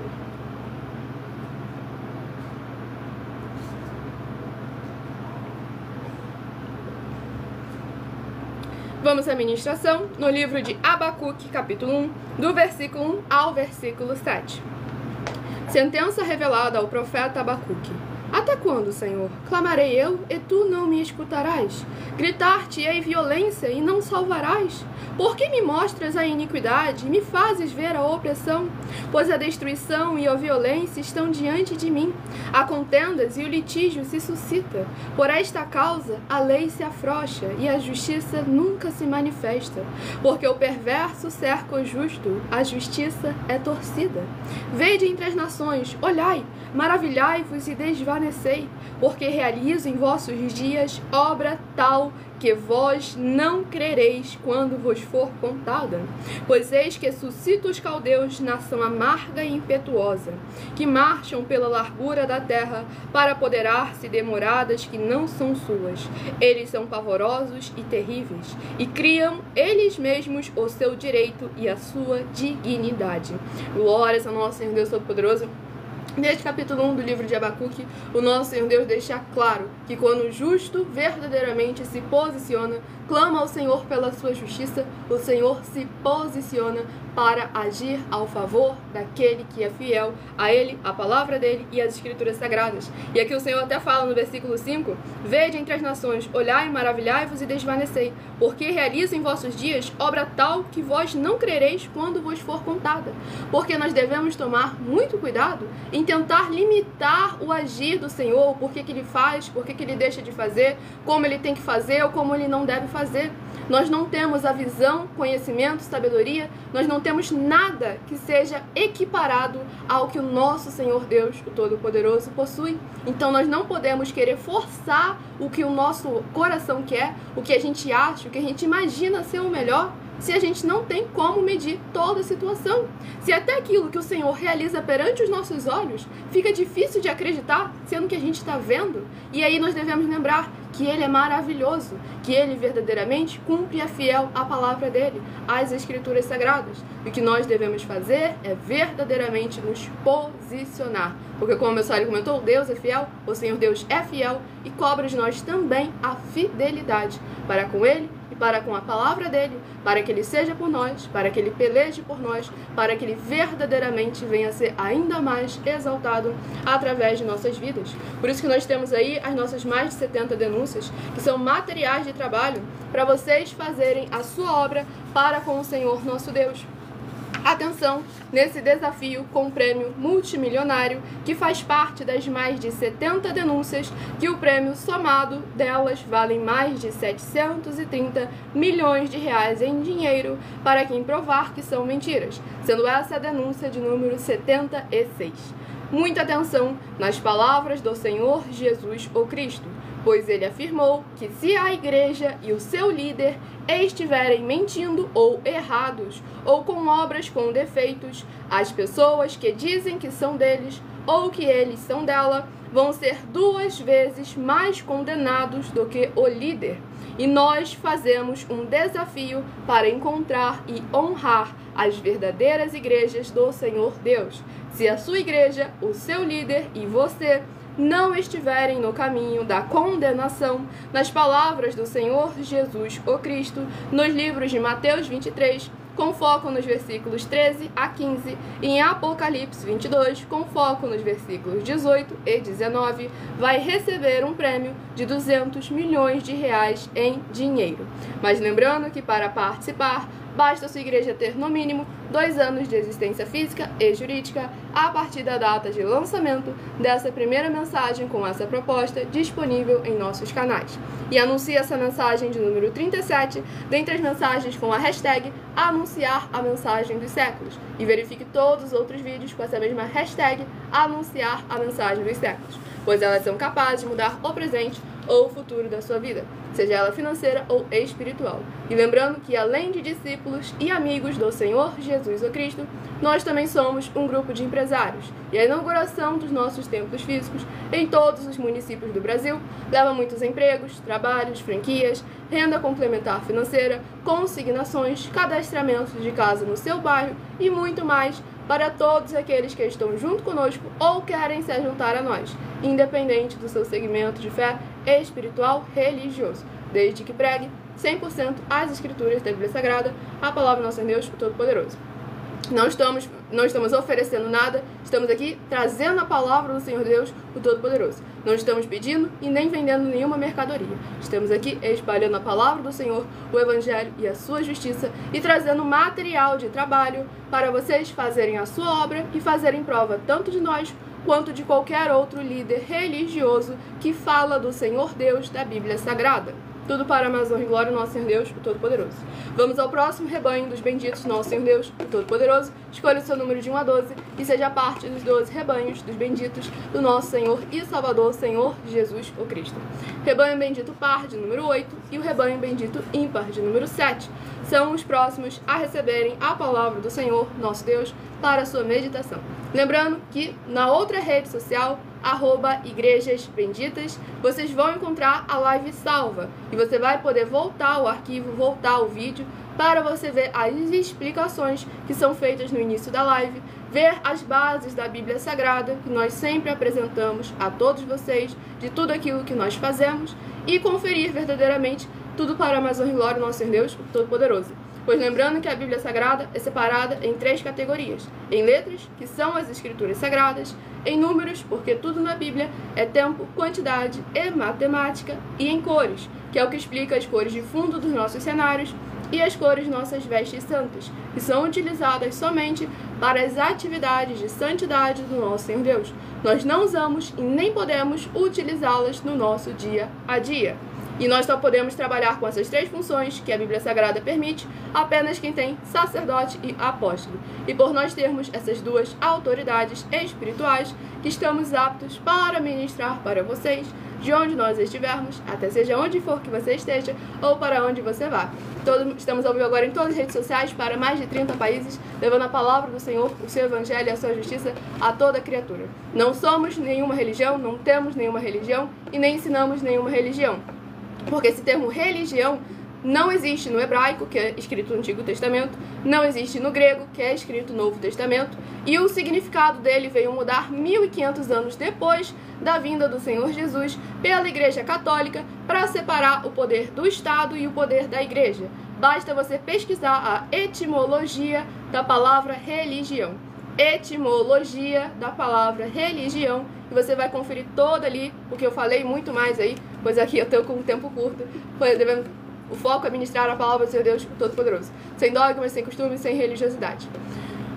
Vamos à ministração no livro de Abacuque, capítulo 1, do versículo 1 ao versículo 7. Sentença revelada ao profeta Abacuque. Até quando, Senhor? Clamarei eu, e tu não me escutarás? Gritar-te-ei violência, e não salvarás? Por que me mostras a iniquidade, e me fazes ver a opressão? Pois a destruição e a violência estão diante de mim. Há contendas e o litígio se suscita. Por esta causa, a lei se afrouxa, e a justiça nunca se manifesta. Porque o perverso cerca o justo, a justiça é torcida. Vede entre as nações, olhai, maravilhai-vos e desvanecei, porque realizo em vossos dias obra tal que vós não crereis quando vos for contada. Pois eis que suscito os caldeus, nação amarga e impetuosa, que marcham pela largura da terra para apoderar-se de moradas que não são suas. Eles são pavorosos e terríveis, e criam eles mesmos o seu direito e a sua dignidade. Glórias ao nosso Senhor Deus Todo-Poderoso. Neste capítulo 1 do livro de Abacuque, o nosso Senhor Deus deixa claro que quando o justo verdadeiramente se posiciona, clama ao Senhor pela sua justiça, o Senhor se posiciona para agir ao favor daquele que é fiel a Ele, a palavra dEle e as Escrituras Sagradas. E aqui o Senhor até fala no versículo 5, Vede entre as nações, olhai, maravilhai-vos e desvanecei, porque realizo em vossos dias obra tal que vós não crereis quando vos for contada. Porque nós devemos tomar muito cuidado em tentar limitar o agir do Senhor, por que Ele faz, por que Ele deixa de fazer, como Ele tem que fazer ou como Ele não deve fazer. Nós não temos a visão, conhecimento, sabedoria, nós não temos nada que seja equiparado ao que o nosso Senhor Deus, o Todo-Poderoso, possui. Então nós não podemos querer forçar o que o nosso coração quer, o que a gente acha, o que a gente imagina ser o melhor, se a gente não tem como medir toda a situação. Se até aquilo que o Senhor realiza perante os nossos olhos fica difícil de acreditar, sendo que a gente está vendo, e aí nós devemos lembrar que Ele é maravilhoso, que Ele verdadeiramente cumpre e é fiel à palavra dEle, às Escrituras Sagradas. E o que nós devemos fazer é verdadeiramente nos posicionar. Porque como meu Sário comentou, Deus é fiel, o Senhor Deus é fiel e cobra de nós também a fidelidade para com Ele e para com a palavra dEle, para que Ele seja por nós, para que Ele peleje por nós, para que Ele verdadeiramente venha a ser ainda mais exaltado através de nossas vidas. Por isso que nós temos aí as nossas mais de 70 denúncias, que são materiais de trabalho para vocês fazerem a sua obra para com o Senhor nosso Deus. Atenção nesse desafio com um prêmio multimilionário que faz parte das mais de 70 denúncias, que o prêmio somado delas vale mais de 730 milhões de reais em dinheiro para quem provar que são mentiras, sendo essa a denúncia de número 76. Muita atenção nas palavras do Senhor Jesus o Cristo. pois ele afirmou que se a igreja e o seu líder estiverem mentindo ou errados, ou com obras com defeitos, as pessoas que dizem que são deles ou que eles são dela vão ser 2 vezes mais condenados do que o líder. E nós fazemos um desafio para encontrar e honrar as verdadeiras igrejas do Senhor Deus. Se a sua igreja, o seu líder e você não estiverem no caminho da condenação, nas palavras do Senhor Jesus o Cristo, nos livros de Mateus 23, com foco nos versículos 13 a 15, e em Apocalipse 22, com foco nos versículos 18 e 19, vai receber um prêmio de 200 milhões de reais em dinheiro. Mas lembrando que para participar, basta a sua igreja ter no mínimo 2 anos de existência física e jurídica a partir da data de lançamento dessa primeira mensagem com essa proposta disponível em nossos canais. E anuncie essa mensagem de número 37 dentre as mensagens com a hashtag anunciar a mensagem dos séculos. E verifique todos os outros vídeos com essa mesma hashtag anunciar a mensagem dos séculos, pois elas são capazes de mudar o presente ou o futuro da sua vida, seja ela financeira ou espiritual. E lembrando que, além de discípulos e amigos do Senhor Jesus o Cristo, nós também somos um grupo de empresários. E a inauguração dos nossos templos físicos em todos os municípios do Brasil leva muitos empregos, trabalhos, franquias, renda complementar financeira, consignações, cadastramentos de casa no seu bairro e muito mais, para todos aqueles que estão junto conosco ou querem se juntar a nós, independente do seu segmento de fé espiritual religioso, desde que pregue 100% as escrituras da Bíblia Sagrada, a palavra do nosso Deus, o Todo-Poderoso. Não estamos oferecendo nada, estamos aqui trazendo a palavra do Senhor Deus, o Todo-Poderoso. Não estamos pedindo e nem vendendo nenhuma mercadoria. Estamos aqui espalhando a palavra do Senhor, o Evangelho e a sua justiça e trazendo material de trabalho para vocês fazerem a sua obra e fazerem prova tanto de nós quanto de qualquer outro líder religioso que fala do Senhor Deus da Bíblia Sagrada. Tudo para a mais honra e glória do nosso Senhor Deus, o Todo-Poderoso. Vamos ao próximo rebanho dos benditos do nosso Senhor Deus, o Todo-Poderoso. Escolha o seu número de 1 a 12 e seja parte dos 12 rebanhos dos benditos do nosso Senhor e Salvador, Senhor Jesus o Cristo. Rebanho bendito par, de número 8, e o rebanho bendito ímpar, de número 7. São os próximos a receberem a palavra do Senhor, nosso Deus, para a sua meditação. Lembrando que na outra rede social, @igrejas benditas, vocês vão encontrar a live salva e você vai poder voltar ao arquivo, voltar ao vídeo para você ver as explicações que são feitas no início da live, ver as bases da Bíblia Sagrada que nós sempre apresentamos a todos vocês, de tudo aquilo que nós fazemos e conferir verdadeiramente tudo para a mais honra e glória do nosso Senhor Deus, o Todo-Poderoso. Pois lembrando que a Bíblia Sagrada é separada em 3 categorias: em letras, que são as escrituras sagradas; em números, porque tudo na Bíblia é tempo, quantidade e matemática; e em cores, que é o que explica as cores de fundo dos nossos cenários e as cores de nossas vestes santas, que são utilizadas somente para as atividades de santidade do nosso Senhor Deus. Nós não usamos e nem podemos utilizá-las no nosso dia a dia. E nós só podemos trabalhar com essas 3 funções que a Bíblia Sagrada permite apenas quem tem sacerdote e apóstolo. E por nós termos essas 2 autoridades espirituais, que estamos aptos para ministrar para vocês, de onde nós estivermos, até seja onde for que você esteja ou para onde você vá. Estamos ao vivo agora em todas as redes sociais para mais de 30 países, levando a palavra do Senhor, o seu Evangelho e a sua justiça a toda criatura. Não somos nenhuma religião, não temos nenhuma religião e nem ensinamos nenhuma religião. Porque esse termo religião não existe no hebraico, que é escrito no Antigo Testamento, não existe no grego, que é escrito no Novo Testamento, e o significado dele veio mudar 1500 anos depois da vinda do Senhor Jesus pela Igreja Católica para separar o poder do Estado e o poder da Igreja. Basta você pesquisar a etimologia da palavra religião. Etimologia da palavra religião, e você vai conferir toda ali o que eu falei, muito mais aí, pois aqui eu estou com um tempo curto, o foco é ministrar a palavra do Senhor Deus Todo-Poderoso, sem dogmas, sem costumes, sem religiosidade.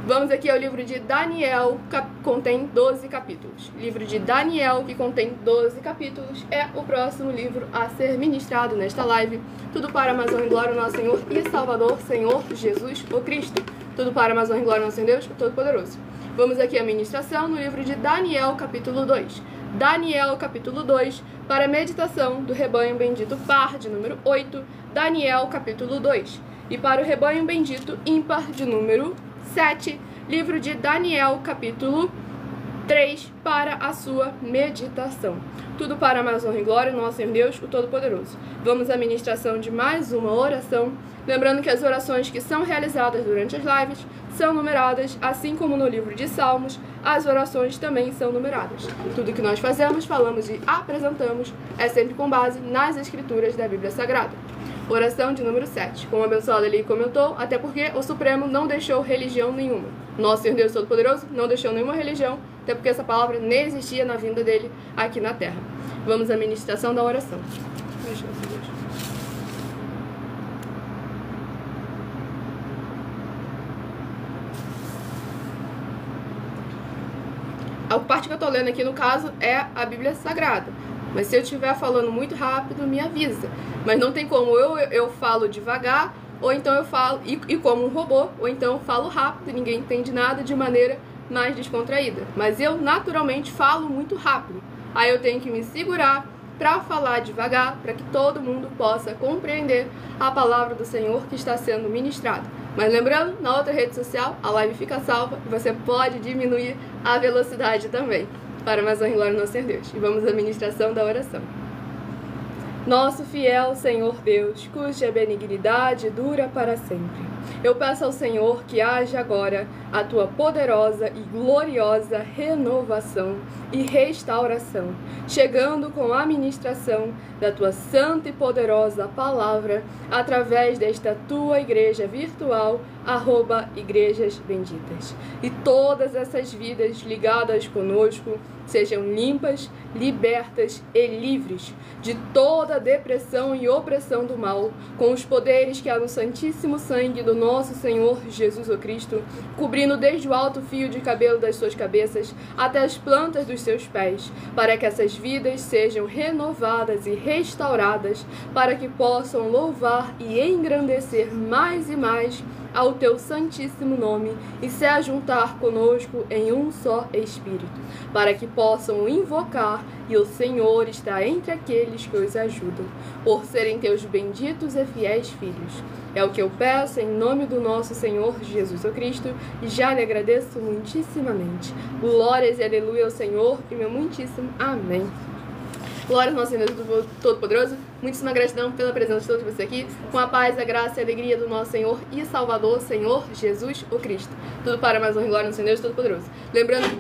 Vamos aqui ao livro de Daniel, que contém 12 capítulos. Livro de Daniel, que contém 12 capítulos, é o próximo livro a ser ministrado nesta live. Tudo para a mais honra e glória do nosso Senhor e Salvador, Senhor Jesus o Cristo. Tudo para a mais honra e glória do nosso Deus, o Todo-Poderoso. Vamos aqui à ministração no livro de Daniel, capítulo 2. Daniel, capítulo 2, para a meditação do rebanho bendito par, de número 8, Daniel, capítulo 2. E para o rebanho bendito ímpar, de número 7, livro de Daniel, capítulo 3, para a sua meditação. Tudo para a mais honra e glória, nosso Senhor Deus, o Todo-Poderoso. Vamos à ministração de mais uma oração. Lembrando que as orações que são realizadas durante as lives são numeradas, assim como no livro de Salmos, as orações também são numeradas. Tudo que nós fazemos, falamos e apresentamos é sempre com base nas escrituras da Bíblia Sagrada. Oração de número 7. Como o abençoado ali comentou, até porque o Supremo não deixou religião nenhuma. Nosso Senhor Deus Todo-Poderoso não deixou nenhuma religião, até porque essa palavra nem existia na vinda dele aqui na Terra. Vamos à ministração da oração. A parte que eu estou lendo aqui, no caso, é a Bíblia Sagrada. Mas se eu estiver falando muito rápido, me avisa. Mas não tem como eu falo devagar, ou então eu falo e como um robô, ou então eu falo rápido, ninguém entende nada, de maneira mais descontraída. Mas eu naturalmente falo muito rápido. Aí eu tenho que me segurar para falar devagar, para que todo mundo possa compreender a palavra do Senhor que está sendo ministrada. Mas lembrando, na outra rede social, a live fica salva e você pode diminuir a velocidade também, para mais honra e glória ao nosso Senhor Deus. E vamos à ministração da oração. Nosso fiel Senhor Deus, cuja benignidade dura para sempre, eu peço ao Senhor que haja agora a tua poderosa e gloriosa renovação e restauração, chegando com a ministração da tua santa e poderosa palavra, através desta tua igreja virtual, @igrejas benditas. E todas essas vidas ligadas conosco sejam limpas, libertas e livres de toda depressão e opressão do mal, com os poderes que há no santíssimo sangue do nosso Senhor Jesus o Cristo, cobrindo desde o alto fio de cabelo das suas cabeças até as plantas dos seus pés, para que essas vidas sejam renovadas e restauradas, para que possam louvar e engrandecer mais e mais ao teu santíssimo nome e se ajuntar conosco em um só Espírito, para que possam invocar, e o Senhor está entre aqueles que os ajudam, por serem teus benditos e fiéis filhos. É o que eu peço em nome do nosso Senhor Jesus Cristo, e já lhe agradeço muitíssimamente. Glórias e aleluia ao Senhor, e meu muitíssimo amém. Glória ao nosso Senhor Todo-Poderoso. Muitíssima gratidão pela presença de todos vocês aqui, com a paz, a graça e a alegria do nosso Senhor e Salvador, Senhor Jesus o Cristo. Tudo para mais honra e glória no Senhor Todo-Poderoso. Lembrando que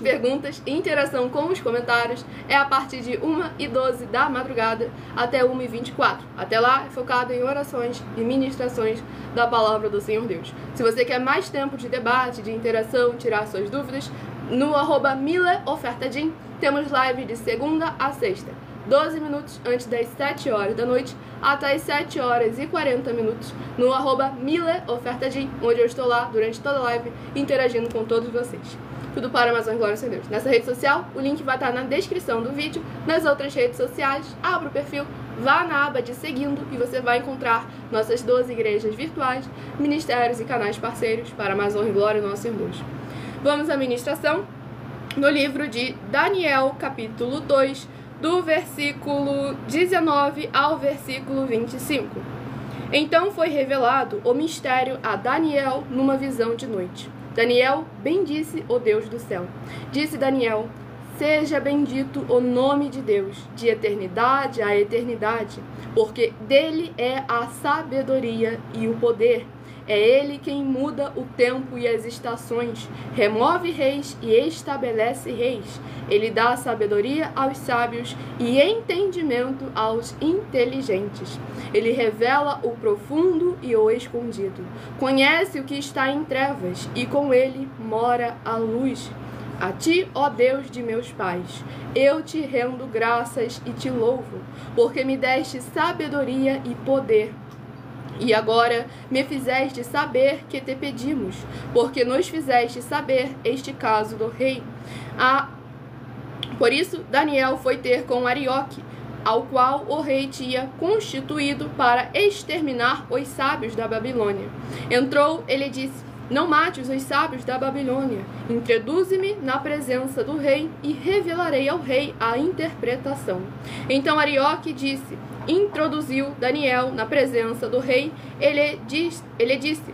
perguntas e interação com os comentários é a partir de 1h12 da madrugada até 1h24. Até lá é focado em orações e ministrações da palavra do Senhor Deus. Se você quer mais tempo de debate, de interação, tirar suas dúvidas, no @mileofertadim temos live de segunda a sexta, 12 minutos antes das 7 horas da noite até as 7h40 no @mileofertadim, onde eu estou lá durante toda a live interagindo com todos vocês. Tudo para mais honra e glória ao Senhor Deus. Nessa rede social, o link vai estar na descrição do vídeo. Nas outras redes sociais, abra o perfil, vá na aba de seguindo e você vai encontrar nossas 12 igrejas virtuais, ministérios e canais parceiros para mais honra e glória ao nosso Senhor Deus. Vamos à ministração no livro de Daniel, capítulo 2, do versículo 19 ao versículo 25. Então foi revelado o mistério a Daniel numa visão de noite. Daniel bendisse o Deus do céu. Disse Daniel: seja bendito o nome de Deus, de eternidade a eternidade, porque dele é a sabedoria e o poder. É ele quem muda o tempo e as estações, remove reis e estabelece reis. Ele dá sabedoria aos sábios e entendimento aos inteligentes. Ele revela o profundo e o escondido. Conhece o que está em trevas e com ele mora a luz. A ti, ó Deus de meus pais, eu te rendo graças e te louvo, porque me deste sabedoria e poder. E agora me fizeste saber que te pedimos, porque nos fizeste saber este caso do rei. Por isso, Daniel foi ter com Arioque, ao qual o rei tinha constituído para exterminar os sábios da Babilônia. Entrou, ele disse: Não mates os sábios da Babilônia. Introduze-me na presença do rei e revelarei ao rei a interpretação. Então Arioque introduziu Daniel na presença do rei. Ele disse: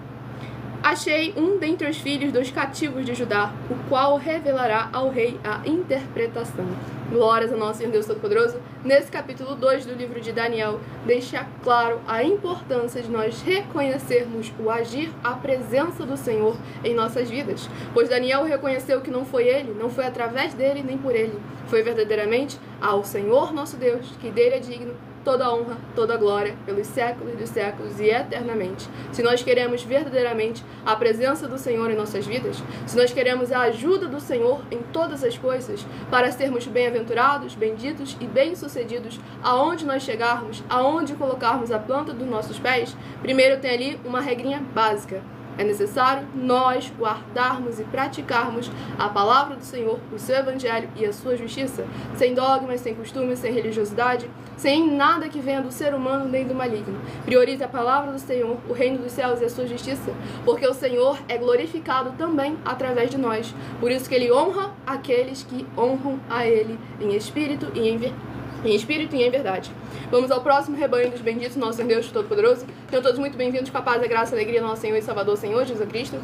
achei um dentre os filhos dos cativos de Judá, o qual revelará ao rei a interpretação. Glórias ao nosso Senhor Deus Todo-Poderoso. Nesse capítulo 2 do livro de Daniel, deixa claro a importância de nós reconhecermos o agir, a presença do Senhor em nossas vidas. Pois Daniel reconheceu que não foi ele, não foi através dele, nem por ele. Foi verdadeiramente ao Senhor nosso Deus, que dele é digno toda a honra, toda a glória, pelos séculos dos séculos e eternamente. Se nós queremos verdadeiramente a presença do Senhor em nossas vidas, se nós queremos a ajuda do Senhor em todas as coisas, para sermos bem-aventurados, benditos e bem-sucedidos, aonde nós chegarmos, aonde colocarmos a planta dos nossos pés, primeiro tem ali uma regrinha básica. É necessário nós guardarmos e praticarmos a palavra do Senhor, o seu evangelho e a sua justiça, sem dogmas, sem costumes, sem religiosidade, sem nada que venha do ser humano nem do maligno. Priorize a palavra do Senhor, o reino dos céus e a sua justiça, porque o Senhor é glorificado também através de nós. Por isso que ele honra aqueles que honram a ele em espírito e em verdade. Vamos ao próximo rebanho dos benditos, nosso Senhor Deus Todo-Poderoso. Sejam todos muito bem-vindos com a paz, a graça e a alegria do nosso Senhor e Salvador, Senhor Jesus Cristo.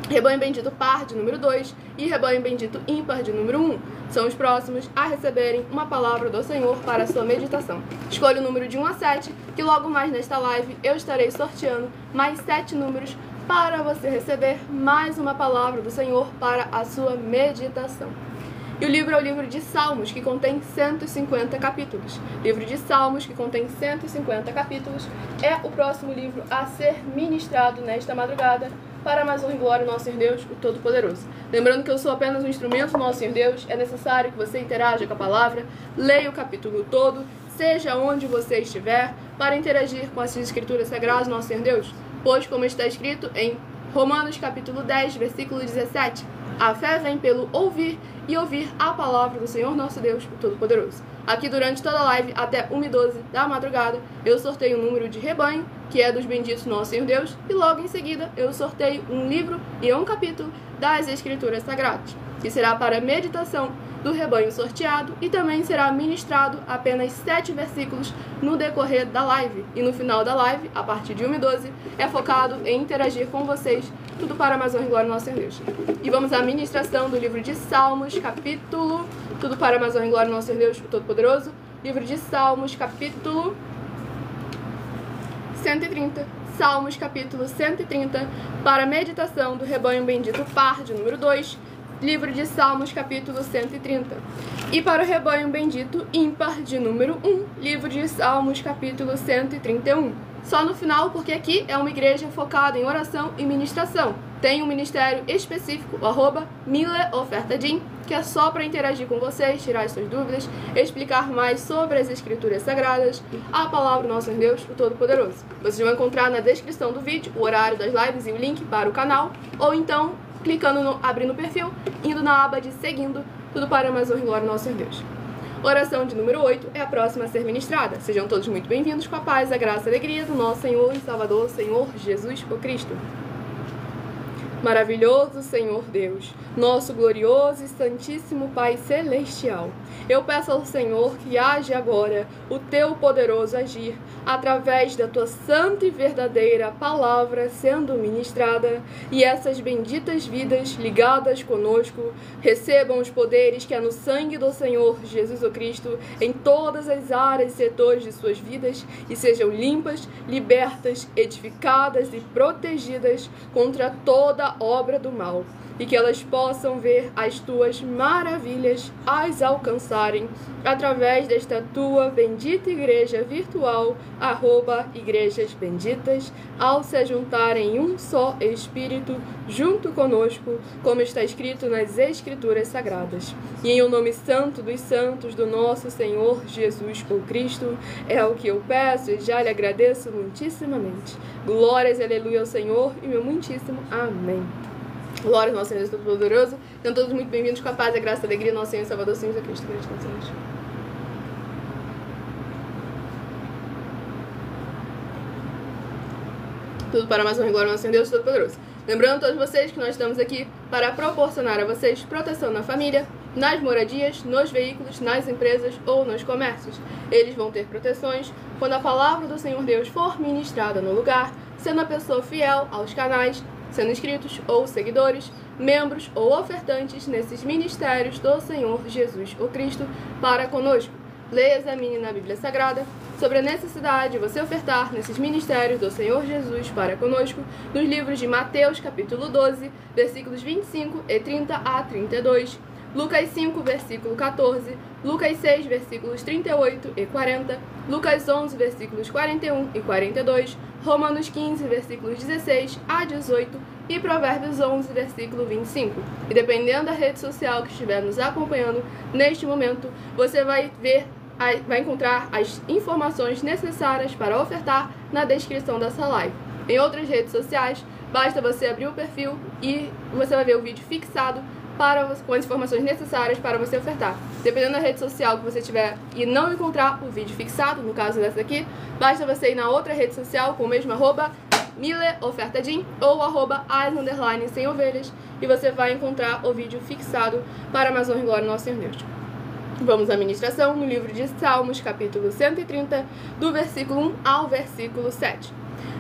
Rebanho bendito par de número 2 e rebanho bendito ímpar de número 1 são os próximos a receberem uma palavra do Senhor para a sua meditação. Escolha o número de 1 a 7, que logo mais nesta live eu estarei sorteando mais 7 números para você receber mais uma palavra do Senhor para a sua meditação. E o livro é o livro de Salmos, que contém 150 capítulos. Livro de Salmos, que contém 150 capítulos, é o próximo livro a ser ministrado nesta madrugada para mais honra e glória ao nosso Senhor Deus, o Todo-Poderoso. Lembrando que eu sou apenas um instrumento do nosso Senhor Deus, é necessário que você interaja com a palavra, leia o capítulo todo, seja onde você estiver, para interagir com as escrituras sagradas do nosso Senhor Deus. Pois, como está escrito em Romanos capítulo 10, versículo 17, a fé vem pelo ouvir e ouvir a palavra do Senhor nosso Deus, o Todo-Poderoso. Aqui durante toda a live, até 1h12 da madrugada, eu sorteio um número de rebanho, que é dos benditos nosso Senhor Deus, e logo em seguida eu sorteio um livro e um capítulo das Escrituras Sagradas, que será para meditação do rebanho sorteado e também será ministrado apenas 7 versículos no decorrer da live. E no final da live, a partir de 1h12, é focado em interagir com vocês, tudo para mais honra e glória ao nosso Senhor Deus. E vamos à ministração do livro de Salmos, capítulo, tudo para mais honra e glória ao nosso Senhor Deus, o Todo-Poderoso, livro de Salmos, capítulo 130. Salmos, capítulo 130, para a meditação do rebanho bendito par de número 2, livro de Salmos, capítulo 130. E para o rebanho bendito ímpar de número 1, livro de Salmos, capítulo 131. Só no final, porque aqui é uma igreja focada em oração e ministração. Tem um ministério específico, o @mileofertadim, que é só para interagir com vocês, tirar as suas dúvidas, explicar mais sobre as Escrituras Sagradas, a palavra do nosso Deus, o Todo-Poderoso. Vocês vão encontrar na descrição do vídeo o horário das lives e o link para o canal, ou então clicando no abrir no perfil, indo na aba de seguindo, tudo para mais honra e glória ao nosso Deus. Oração de número 8 é a próxima a ser ministrada. Sejam todos muito bem-vindos com a paz, a graça e a alegria do nosso Senhor e Salvador, Senhor Jesus o Cristo. Maravilhoso Senhor Deus, nosso glorioso e santíssimo Pai Celestial, eu peço ao Senhor que age agora o teu poderoso agir, através da tua santa e verdadeira palavra sendo ministrada, e essas benditas vidas ligadas conosco recebam os poderes que há no sangue do Senhor Jesus o Cristo em todas as áreas e setores de suas vidas, e sejam limpas, libertas, edificadas e protegidas contra toda obra do mal, e que elas possam ver as tuas maravilhas as alcançarem através desta tua bendita igreja virtual, @igrejas benditas, ao se juntarem em um só Espírito junto conosco, como está escrito nas Escrituras Sagradas. E em o nome santo dos santos do nosso Senhor Jesus o Cristo, é o que eu peço e já lhe agradeço muitíssimamente. Glórias e aleluia ao Senhor e meu muitíssimo amém. Glória ao nosso Senhor Jesus Todo-Poderoso. Sejam todos muito bem-vindos com a paz, a graça e a alegria do nosso Senhor e Salvador, Senhor Jesus Cristo. Tudo para mais honra e glória ao nosso Senhor Deus Todo-Poderoso. Lembrando a todos vocês que nós estamos aqui para proporcionar a vocês proteção na família, nas moradias, nos veículos, nas empresas ou nos comércios. Eles vão ter proteções quando a palavra do Senhor Deus for ministrada no lugar, sendo a pessoa fiel aos canais, sendo inscritos ou seguidores, membros ou ofertantes nesses ministérios do Senhor Jesus o Cristo para conosco. Leia e examine na Bíblia Sagrada sobre a necessidade de você ofertar nesses ministérios do Senhor Jesus para conosco, nos livros de Mateus, capítulo 12, versículos 25 e 30 a 32, Lucas 5, versículo 14, Lucas 6, versículos 38 e 40, Lucas 11, versículos 41 e 42, Romanos 15, versículos 16 a 18 e Provérbios 11, versículo 25. E dependendo da rede social que estiver nos acompanhando neste momento, você vai encontrar as informações necessárias para ofertar na descrição dessa live. Em outras redes sociais, basta você abrir o perfil e você vai ver o vídeo fixado com as informações necessárias para você ofertar. Dependendo da rede social que você tiver e não encontrar o vídeo fixado, no caso dessa aqui, basta você ir na outra rede social com o mesmo @mileofertadim ou @as_sem-ovelhas e você vai encontrar o vídeo fixado para mais honra e glória ao nosso Senhor Deus. Vamos à ministração no livro de Salmos, capítulo 130, do versículo 1 ao versículo 7.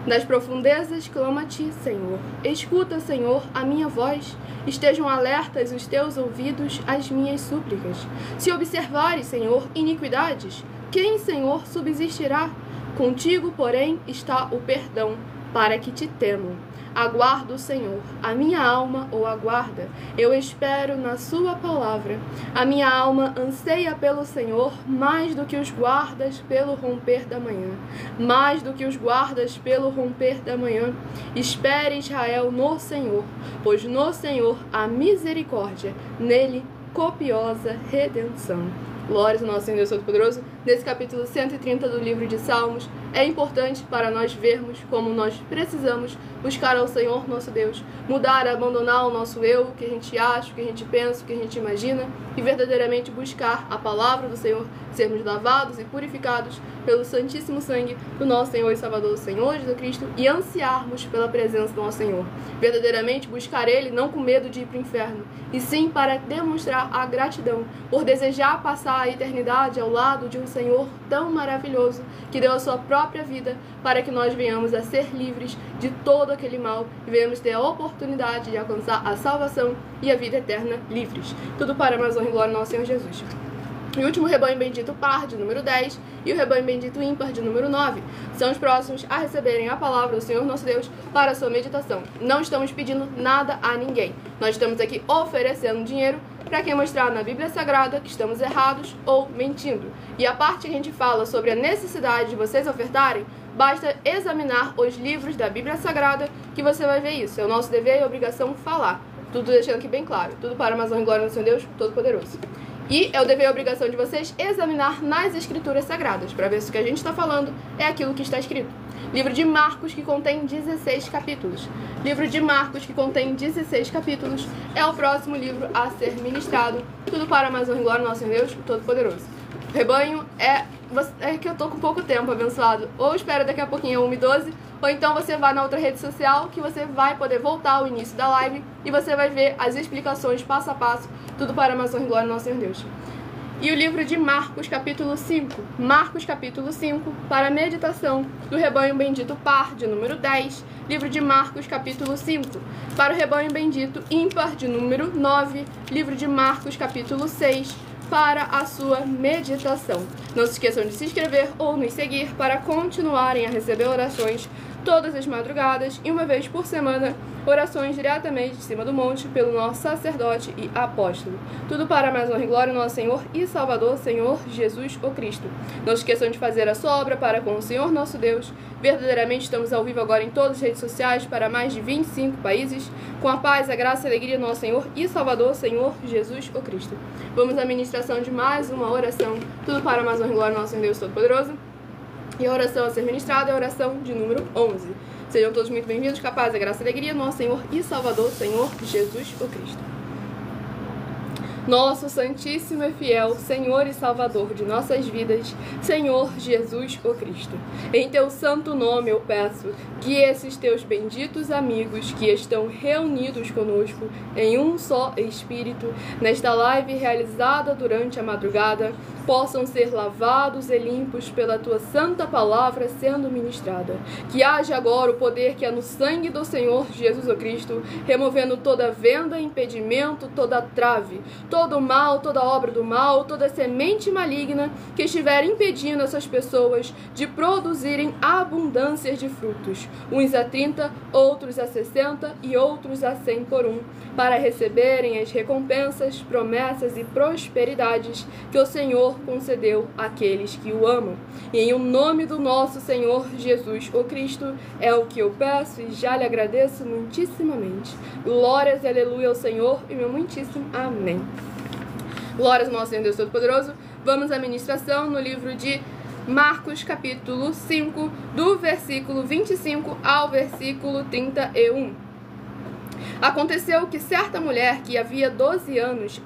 Das profundezas clamo a ti, Senhor. Escuta, Senhor, a minha voz. Estejam alertas os teus ouvidos às minhas súplicas. Se observares, Senhor, iniquidades, quem, Senhor, subsistirá? Contigo, porém, está o perdão, para que te temam. Aguardo o Senhor, a minha alma o aguarda, eu espero na sua palavra. A minha alma anseia pelo Senhor mais do que os guardas pelo romper da manhã. Mais do que os guardas pelo romper da manhã. Espere Israel no Senhor, pois no Senhor há misericórdia, nele copiosa redenção. Glórias ao nosso Senhor Deus Todo-Poderoso. Nesse capítulo 130 do livro de Salmos, é importante para nós vermos como nós precisamos buscar ao Senhor nosso Deus, mudar, abandonar o nosso eu, o que a gente acha, o que a gente pensa, o que a gente imagina, e verdadeiramente buscar a palavra do Senhor, sermos lavados e purificados pelo santíssimo sangue do nosso Senhor e Salvador, o Senhor Jesus Cristo, e ansiarmos pela presença do nosso Senhor. Verdadeiramente buscar Ele não com medo de ir para o inferno, e sim para demonstrar a gratidão por desejar passar a eternidade ao lado de um Senhor tão maravilhoso que deu a sua própria vida para que nós venhamos a ser livres de todo aquele mal e venhamos ter a oportunidade de alcançar a salvação e a vida eterna livres. Tudo para mais honra e glória ao nosso Senhor Jesus. E o último rebanho bendito par, de número 10, e o rebanho bendito ímpar, de número 9, são os próximos a receberem a palavra do Senhor nosso Deus para a sua meditação. Não estamos pedindo nada a ninguém. Nós estamos aqui oferecendo dinheiro para quem mostrar na Bíblia Sagrada que estamos errados ou mentindo. E a parte que a gente fala sobre a necessidade de vocês ofertarem, basta examinar os livros da Bíblia Sagrada que você vai ver isso. É o nosso dever e obrigação falar. Tudo deixando aqui bem claro. Tudo para a mais honra e glória do Senhor Deus Todo-Poderoso. E é o dever e a obrigação de vocês examinar nas Escrituras Sagradas, para ver se o que a gente está falando é aquilo que está escrito. Livro de Marcos, que contém 16 capítulos. Livro de Marcos, que contém 16 capítulos, é o próximo livro a ser ministrado. Tudo para mais honra e glória ao nosso Deus Todo-Poderoso. O rebanho é que eu tô com pouco tempo, abençoado. Ou espera daqui a pouquinho 1h12, ou então você vai na outra rede social que você vai poder voltar ao início da live e você vai ver as explicações passo a passo, tudo para a honra e glória ao nosso Senhor Deus. E o livro de Marcos, capítulo 5. Marcos, capítulo 5, para a meditação do rebanho bendito par, de número 10. Livro de Marcos, capítulo 5, para o rebanho bendito ímpar, de número 9. Livro de Marcos, capítulo 6, para a sua meditação. Não se esqueçam de se inscrever ou nos seguir para continuarem a receber orações todas as madrugadas e uma vez por semana, orações diretamente de cima do monte pelo nosso sacerdote e apóstolo. Tudo para mais honra e glória ao nosso Senhor e Salvador, Senhor Jesus o Cristo. Não se esqueçam de fazer a sua obra para com o Senhor nosso Deus. Verdadeiramente estamos ao vivo agora em todas as redes sociais para mais de 25 países, com a paz, a graça e a alegria do nosso Senhor e Salvador, Senhor Jesus o Cristo. Vamos à ministração de mais uma oração. Tudo para mais honra e glória ao nosso Deus Todo-Poderoso. E a oração a ser ministrada é a oração de número 11. Sejam todos muito bem-vindos, com a paz, a graça e a alegria do nosso Senhor e Salvador, Senhor Jesus o Cristo. nosso Santíssimo e fiel Senhor e Salvador de nossas vidas, Senhor Jesus o Cristo. Em teu santo nome eu peço que esses teus benditos amigos que estão reunidos conosco em um só Espírito, nesta live realizada durante a madrugada, possam ser lavados e limpos pela tua santa palavra sendo ministrada. Que haja agora o poder que há no sangue do Senhor Jesus o Cristo, removendo toda venda, impedimento, toda trave, todo mal, toda obra do mal, toda semente maligna que estiver impedindo essas pessoas de produzirem abundâncias de frutos, uns a 30, outros a 60 e outros a 100 por um, para receberem as recompensas, promessas e prosperidades que o Senhor concedeu àqueles que o amam. E em o nome do nosso Senhor Jesus o Cristo é o que eu peço e já lhe agradeço muitíssimamente. Glórias e aleluia ao Senhor e meu muitíssimo amém. Glórias ao nosso Senhor Deus Todo-Poderoso. Vamos à ministração no livro de Marcos, capítulo 5, do versículo 25 ao versículo 31. Aconteceu que certa mulher que havia 12 anos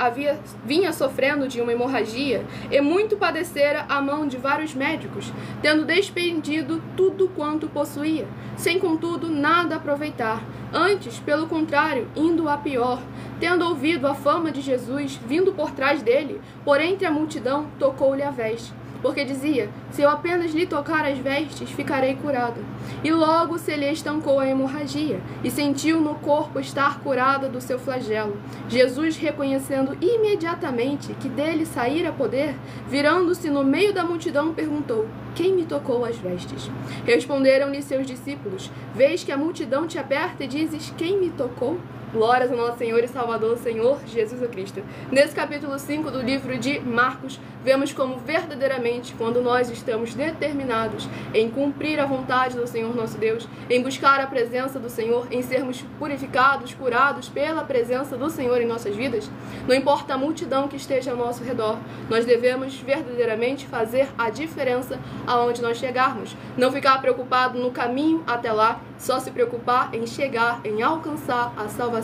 vinha sofrendo de uma hemorragia e muito padecera à mão de vários médicos, tendo despendido tudo quanto possuía, sem contudo nada aproveitar. Antes, pelo contrário, indo a pior, tendo ouvido a fama de Jesus, vindo por trás dele, por entre a multidão, tocou-lhe a veste. Porque dizia, se eu apenas lhe tocar as vestes, ficarei curada. E logo se lhe estancou a hemorragia, e sentiu no corpo estar curada do seu flagelo. Jesus, reconhecendo imediatamente que dele saíra poder, virando-se no meio da multidão, perguntou, quem me tocou as vestes? Responderam-lhe seus discípulos, vês que a multidão te aperta e dizes, quem me tocou? Glórias ao nosso Senhor e Salvador, Senhor Jesus Cristo. Nesse capítulo 5 do livro de Marcos, vemos como verdadeiramente, quando nós estamos determinados em cumprir a vontade do Senhor nosso Deus, em buscar a presença do Senhor, em sermos purificados, curados pela presença do Senhor em nossas vidas, não importa a multidão que esteja ao nosso redor, nós devemos verdadeiramente fazer a diferença aonde nós chegarmos. Não ficar preocupado no caminho até lá, só se preocupar em chegar, em alcançar a salvação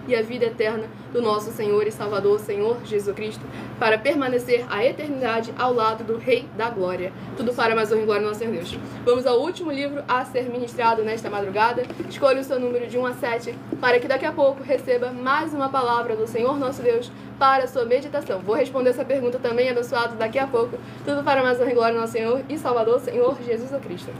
e a vida eterna do nosso Senhor e Salvador, Senhor Jesus Cristo, para permanecer a eternidade ao lado do Rei da Glória. Tudo para mais honra e glória do nosso Senhor Deus. Vamos ao último livro a ser ministrado nesta madrugada. Escolha o seu número de 1 a 7, para que daqui a pouco receba mais uma palavra do Senhor nosso Deus para a sua meditação. Vou responder essa pergunta também, abençoado, daqui a pouco. Tudo para mais honra e glória do nosso Senhor e Salvador, Senhor Jesus Cristo.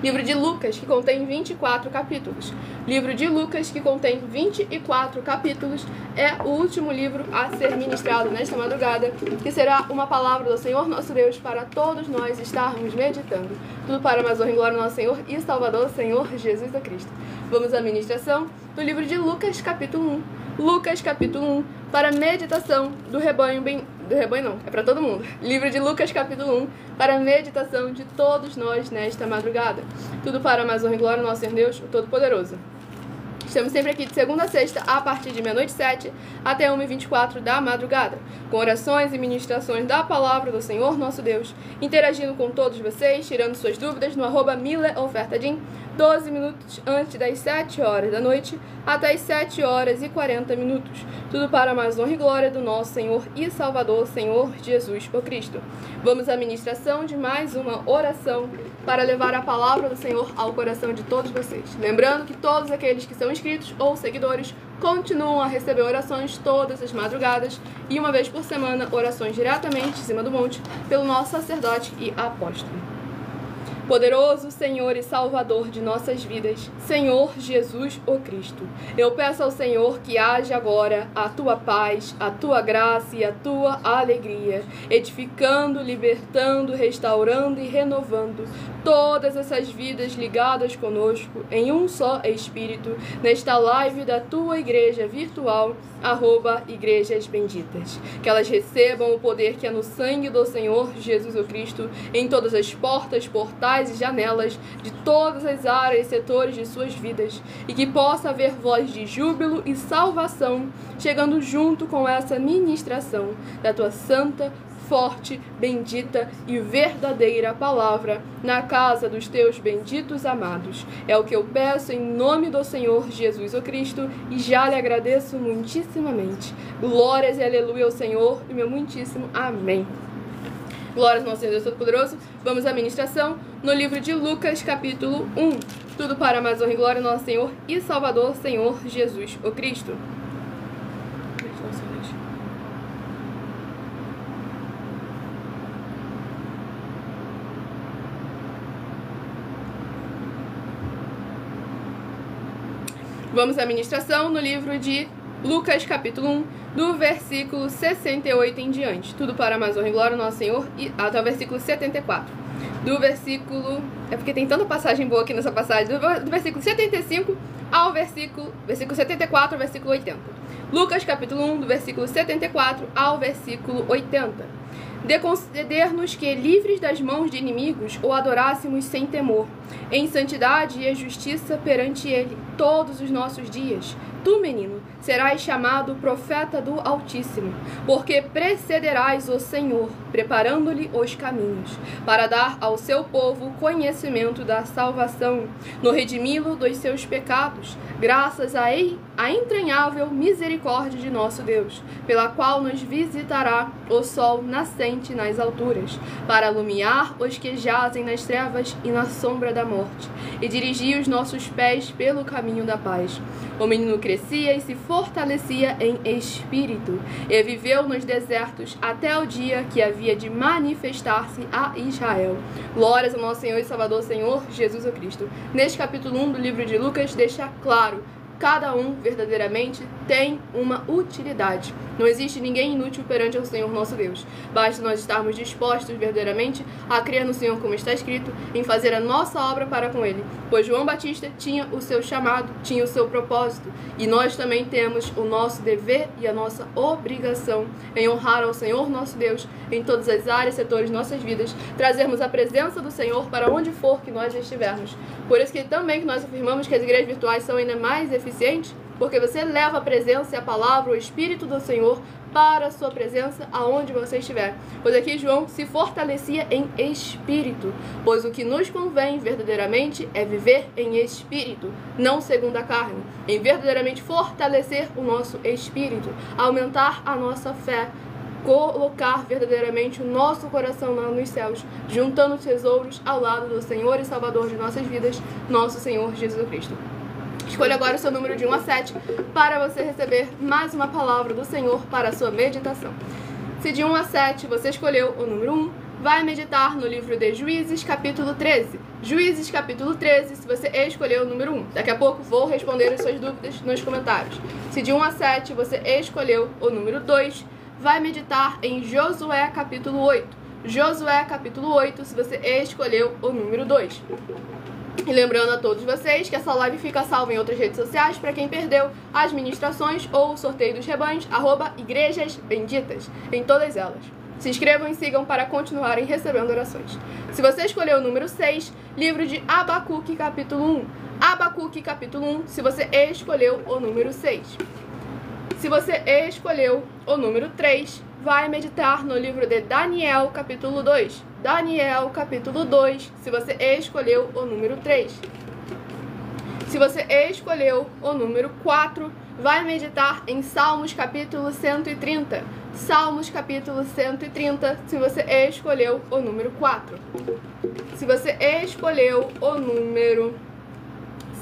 Livro de Lucas, que contém 24 capítulos. Livro de Lucas, que contém 24 capítulos, é o último livro a ser ministrado nesta madrugada, que será uma palavra do Senhor nosso Deus para todos nós estarmos meditando. Tudo para mais honra e glória do nosso Senhor e Salvador, Senhor Jesus Cristo. Vamos à ministração do livro de Lucas, capítulo 1. Lucas, capítulo 1, para meditação do rebanho não, é para todo mundo. Livro de Lucas, capítulo 1, para a meditação de todos nós nesta madrugada. Tudo para mais honra e glória do nosso Senhor Deus, o Todo-Poderoso. Estamos sempre aqui de segunda a sexta, a partir de meia-noite 7 até 1h24 da madrugada, com orações e ministrações da palavra do Senhor nosso Deus, interagindo com todos vocês, tirando suas dúvidas no @mileofertadim, 12 minutos antes das 7 horas da noite, até as 7 horas e 40 minutos. Tudo para mais honra e glória do nosso Senhor e Salvador, Senhor Jesus o Cristo. Vamos à ministração de mais uma oração para levar a palavra do Senhor ao coração de todos vocês. Lembrando que todos aqueles que são inscritos ou seguidores continuam a receber orações todas as madrugadas e uma vez por semana orações diretamente em cima do monte pelo nosso sacerdote e apóstolo. Poderoso Senhor e Salvador de nossas vidas, Senhor Jesus o Cristo, eu peço ao Senhor que haja agora a tua paz, a tua graça e a tua alegria, edificando, libertando, restaurando e renovando todas essas vidas ligadas conosco em um só Espírito, nesta live da tua igreja virtual, @Igrejas Benditas. Que elas recebam o poder que é no sangue do Senhor Jesus o Cristo em todas as portas, portais e janelas de todas as áreas e setores de suas vidas, e que possa haver voz de júbilo e salvação chegando junto com essa ministração da tua santa, forte, bendita e verdadeira palavra na casa dos teus benditos amados. É o que eu peço em nome do Senhor Jesus o Cristo e já lhe agradeço muitíssimamente. Glórias e aleluia ao Senhor e meu muitíssimo amém. Glórias ao nosso Senhor Deus Todo-Poderoso. Vamos à ministração no livro de Lucas, capítulo 1. Tudo para a mais honra e glória do nosso Senhor e Salvador, Senhor Jesus o Cristo. Vamos à ministração no livro de Lucas, capítulo 1, do versículo 68 em diante. Tudo para a mais honra e glória do nosso Senhor e até o versículo 74. Do versículo... É porque tem tanta passagem boa aqui nessa passagem. Do versículo 75 ao versículo 74 ao versículo 80. Lucas, capítulo 1, do versículo 74 ao versículo 80. De conceder-nos que, livres das mãos de inimigos, o adorássemos sem temor, em santidade e justiça perante ele, todos os nossos dias. Tu, menino, serás chamado profeta do Altíssimo, porque precederás o Senhor, preparando-lhe os caminhos, para dar ao seu povo conhecimento da salvação, no redimi-lo dos seus pecados, graças à entranhável misericórdia de nosso Deus, pela qual nos visitará o sol nascente nas alturas, para alumiar os que jazem nas trevas e na sombra da morte, e dirigir os nossos pés pelo caminho da paz. O menino crescia e se fortalecia em espírito, e viveu nos desertos até o dia que havia de manifestar-se a Israel. Glórias ao nosso Senhor e Salvador, Senhor Jesus o Cristo. Neste capítulo 1 do livro de Lucas, deixa claro: cada um verdadeiramente tem uma utilidade. Não existe ninguém inútil perante o Senhor nosso Deus. Basta nós estarmos dispostos verdadeiramente a crer no Senhor, como está escrito, em fazer a nossa obra para com Ele. Pois João Batista tinha o seu chamado, tinha o seu propósito. E nós também temos o nosso dever e a nossa obrigação em honrar ao Senhor nosso Deus em todas as áreas e setores de nossas vidas, trazermos a presença do Senhor para onde for que nós estivermos. Por isso que também que nós afirmamos que as igrejas virtuais são ainda mais eficientes, porque você leva a presença e a palavra, o Espírito do Senhor, para a sua presença aonde você estiver. Pois aqui João se fortalecia em espírito, pois o que nos convém verdadeiramente é viver em espírito, não segundo a carne, em verdadeiramente fortalecer o nosso espírito, aumentar a nossa fé, colocar verdadeiramente o nosso coração lá nos céus, juntando tesouros ao lado do Senhor e Salvador de nossas vidas, nosso Senhor Jesus Cristo. Escolha agora o seu número de 1 a 7 para você receber mais uma palavra do Senhor para a sua meditação. Se de 1 a 7 você escolheu o número 1, vai meditar no livro de Juízes, capítulo 13. Juízes, capítulo 13, se você escolheu o número 1. Daqui a pouco vou responder as suas dúvidas nos comentários. Se de 1 a 7 você escolheu o número 2, vai meditar em Josué, capítulo 8. Josué, capítulo 8, se você escolheu o número 2. E lembrando a todos vocês que essa live fica salva em outras redes sociais para quem perdeu as ministrações ou o sorteio dos rebanhos, @Igrejas Benditas, em todas elas. Se inscrevam e sigam para continuarem recebendo orações. Se você escolheu o número 6, livro de Abacuque, capítulo 1. Abacuque, capítulo 1, se você escolheu o número 6. Se você escolheu o número 3, vai meditar no livro de Daniel, capítulo 2. Daniel, capítulo 2, se você escolheu o número 3. Se você escolheu o número 4, vai meditar em Salmos, capítulo 130. Salmos, capítulo 130, se você escolheu o número 4. Se você escolheu o número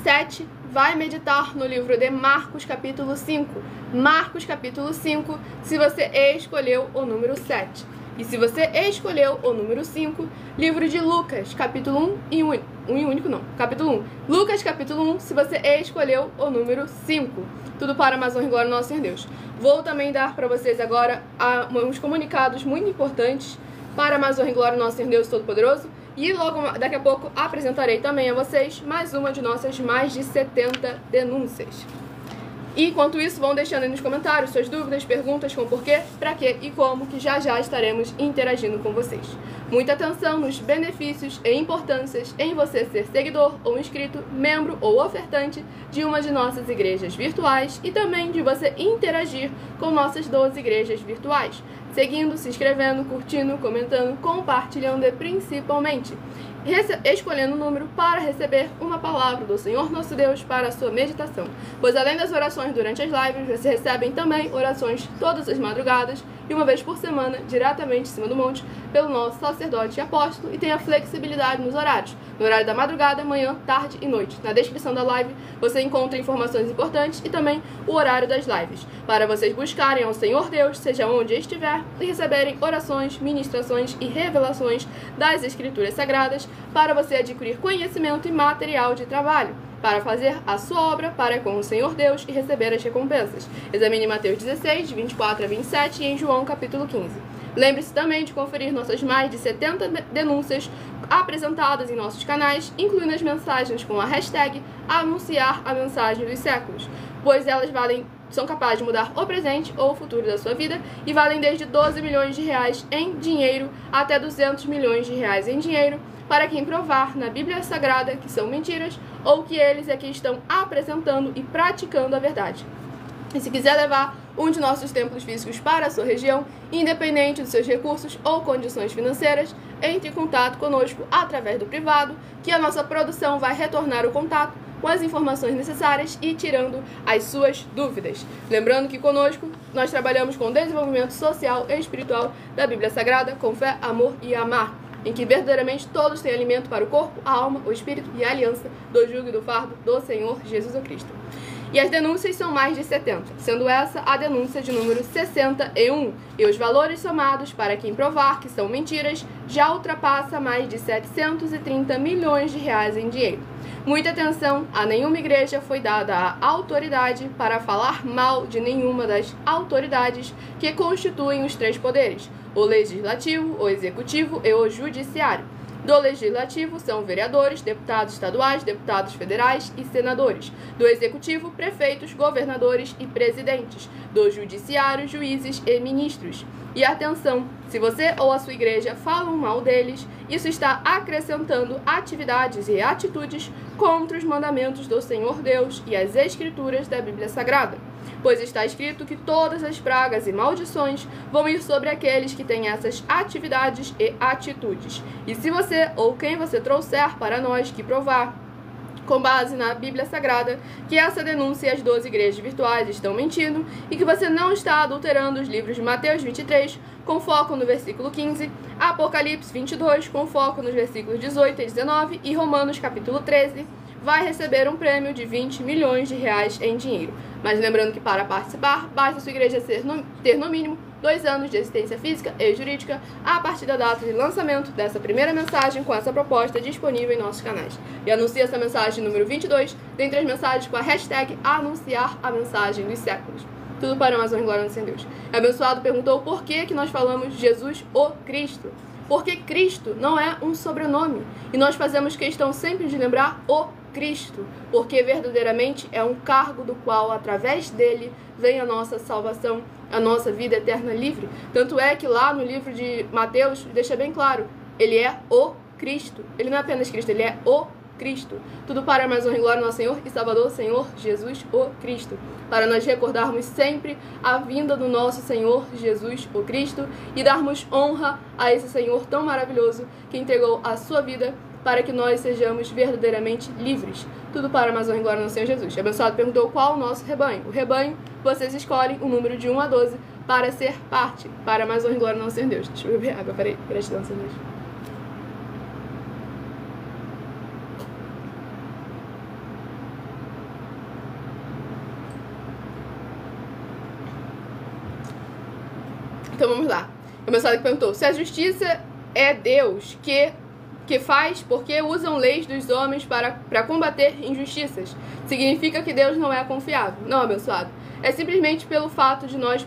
7, vai meditar no livro de Marcos, capítulo 5. Marcos, capítulo 5, se você escolheu o número 7. E se você escolheu o número 5, livro de Lucas, capítulo 1 capítulo 1. Lucas, capítulo 1, se você escolheu o número 5. Tudo para a mais honra e glória do nosso Senhor Deus. Vou também dar para vocês agora uns comunicados muito importantes para a mais honra e glória do nosso Senhor Deus Todo-Poderoso. E logo daqui a pouco apresentarei também a vocês mais uma de nossas mais de 70 denúncias. E enquanto isso, vão deixando aí nos comentários suas dúvidas, perguntas com porquê, pra quê e como, que já já estaremos interagindo com vocês. Muita atenção nos benefícios e importâncias em você ser seguidor ou inscrito, membro ou ofertante de uma de nossas igrejas virtuais e também de você interagir com nossas 12 igrejas virtuais, seguindo, se inscrevendo, curtindo, comentando, compartilhando e principalmente escolhendo o número para receber uma palavra do Senhor nosso Deus para a sua meditação. Pois além das orações durante as lives, você recebem também orações todas as madrugadas e uma vez por semana, diretamente em cima do monte, pelo nosso sacerdote e apóstolo, e tem a flexibilidade nos horários, no horário da madrugada, manhã, tarde e noite. Na descrição da live você encontra informações importantes e também o horário das lives, para vocês buscarem ao Senhor Deus, seja onde estiver, e receberem orações, ministrações e revelações das Escrituras Sagradas, para você adquirir conhecimento e material de trabalho, para fazer a sua obra para com o Senhor Deus e receber as recompensas. Examine Mateus 16, de 24 a 27 e em João capítulo 15. Lembre-se também de conferir nossas mais de 70 denúncias apresentadas em nossos canais, incluindo as mensagens com a hashtag Anunciar a Mensagem dos Séculos, pois elas são capazes de mudar o presente ou o futuro da sua vida e valem desde 12 milhões de reais em dinheiro até 200 milhões de reais em dinheiro, para quem provar na Bíblia Sagrada que são mentiras ou que eles aqui estão apresentando e praticando a verdade. E se quiser levar um de nossos templos físicos para a sua região, independente dos seus recursos ou condições financeiras, entre em contato conosco através do privado, que a nossa produção vai retornar o contato com as informações necessárias e tirando as suas dúvidas. Lembrando que conosco nós trabalhamos com o desenvolvimento social e espiritual da Bíblia Sagrada, com fé, amor e amar, em que verdadeiramente todos têm alimento para o corpo, a alma, o espírito e a aliança do jugo e do fardo do Senhor Jesus Cristo. E as denúncias são mais de 70, sendo essa a denúncia de número 61, e os valores somados para quem provar que são mentiras já ultrapassa mais de 730 milhões de reais em dinheiro. Muita atenção, a nenhuma igreja foi dada a autoridade para falar mal de nenhuma das autoridades que constituem os três poderes: o legislativo, o executivo e o judiciário. Do legislativo são vereadores, deputados estaduais, deputados federais e senadores. Do executivo, prefeitos, governadores e presidentes. Do judiciário, juízes e ministros. E atenção, se você ou a sua igreja falam mal deles, isso está acrescentando atividades e atitudes contra os mandamentos do Senhor Deus e as Escrituras da Bíblia Sagrada. Pois está escrito que todas as pragas e maldições vão ir sobre aqueles que têm essas atividades e atitudes. E se você ou quem você trouxer para nós que provar, com base na Bíblia Sagrada, que essa denúncia e as 12 igrejas virtuais estão mentindo e que você não está adulterando os livros de Mateus 23, com foco no versículo 15, Apocalipse 22, com foco nos versículos 18 e 19 e Romanos capítulo 13, vai receber um prêmio de 20 milhões de reais em dinheiro. Mas lembrando que para participar, basta sua igreja ter no mínimo 2 anos de existência física e jurídica a partir da data de lançamento dessa primeira mensagem com essa proposta disponível em nossos canais. E anuncie essa mensagem número 22, dentre as mensagens com a hashtag Anunciar a Mensagem dos Séculos. Tudo para mais honra e glória no Senhor Deus. O abençoado perguntou por que nós falamos Jesus o Cristo. Porque Cristo não é um sobrenome. E nós fazemos questão sempre de lembrar o Cristo, porque verdadeiramente é um cargo do qual, através dele, vem a nossa salvação, a nossa vida eterna livre. Tanto é que lá no livro de Mateus, deixa bem claro, ele é o Cristo. Ele não é apenas Cristo, ele é o Cristo. Tudo para mais honra e glória ao nosso Senhor e Salvador, Senhor Jesus o Cristo. Para nós recordarmos sempre a vinda do nosso Senhor Jesus o Cristo e darmos honra a esse Senhor tão maravilhoso que entregou a sua vida para que nós sejamos verdadeiramente livres. Tudo para mais honra e glória no Senhor Jesus. O abençoado perguntou qual o nosso rebanho. O rebanho, vocês escolhem o número de 1 a 12 para ser parte. Para mais honra e glória no Senhor Deus. Deixa eu beber água, peraí. Gratidão, Senhor Deus. Então vamos lá. O abençoado perguntou: se a justiça é Deus que faz, porque usam leis dos homens para combater injustiças? Significa que Deus não é confiável? Não, abençoado. É simplesmente pelo fato de nós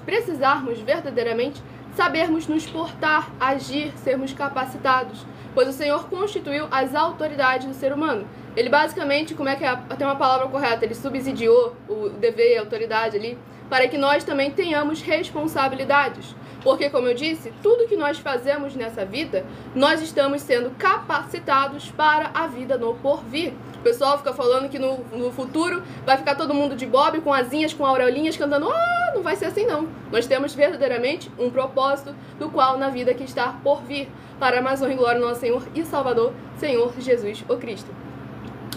precisarmos verdadeiramente sabermos nos portar, agir, sermos capacitados, pois o Senhor constituiu as autoridades do ser humano. Ele basicamente, como é que tem uma palavra correta, ele subsidiou o dever e a autoridade ali para que nós também tenhamos responsabilidades. Porque, como eu disse, tudo que nós fazemos nessa vida, nós estamos sendo capacitados para a vida no porvir. O pessoal fica falando que no futuro vai ficar todo mundo de bob, com asinhas, com aureolinhas, cantando, não vai ser assim não. Nós temos verdadeiramente um propósito, do qual na vida que está por vir, para a mais honra e glória do nosso Senhor e Salvador, Senhor Jesus o Cristo.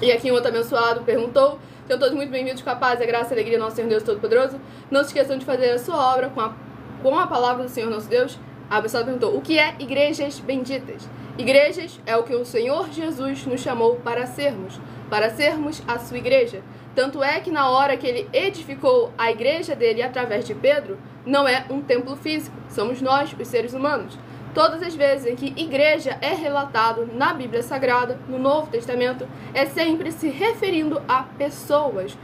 E aqui um outro abençoado perguntou: sejam todos muito bem-vindos com a paz, a graça e a alegria do nosso Senhor Deus Todo-Poderoso. Não se esqueçam de fazer a sua obra com a palavra do Senhor nosso Deus. A abençoada perguntou: o que é igrejas benditas? Igrejas é o que o Senhor Jesus nos chamou para sermos a sua igreja. Tanto é que na hora que ele edificou a igreja dele através de Pedro, não é um templo físico, somos nós, os seres humanos. Todas as vezes em que igreja é relatado na Bíblia Sagrada, no Novo Testamento, é sempre se referindo a pessoas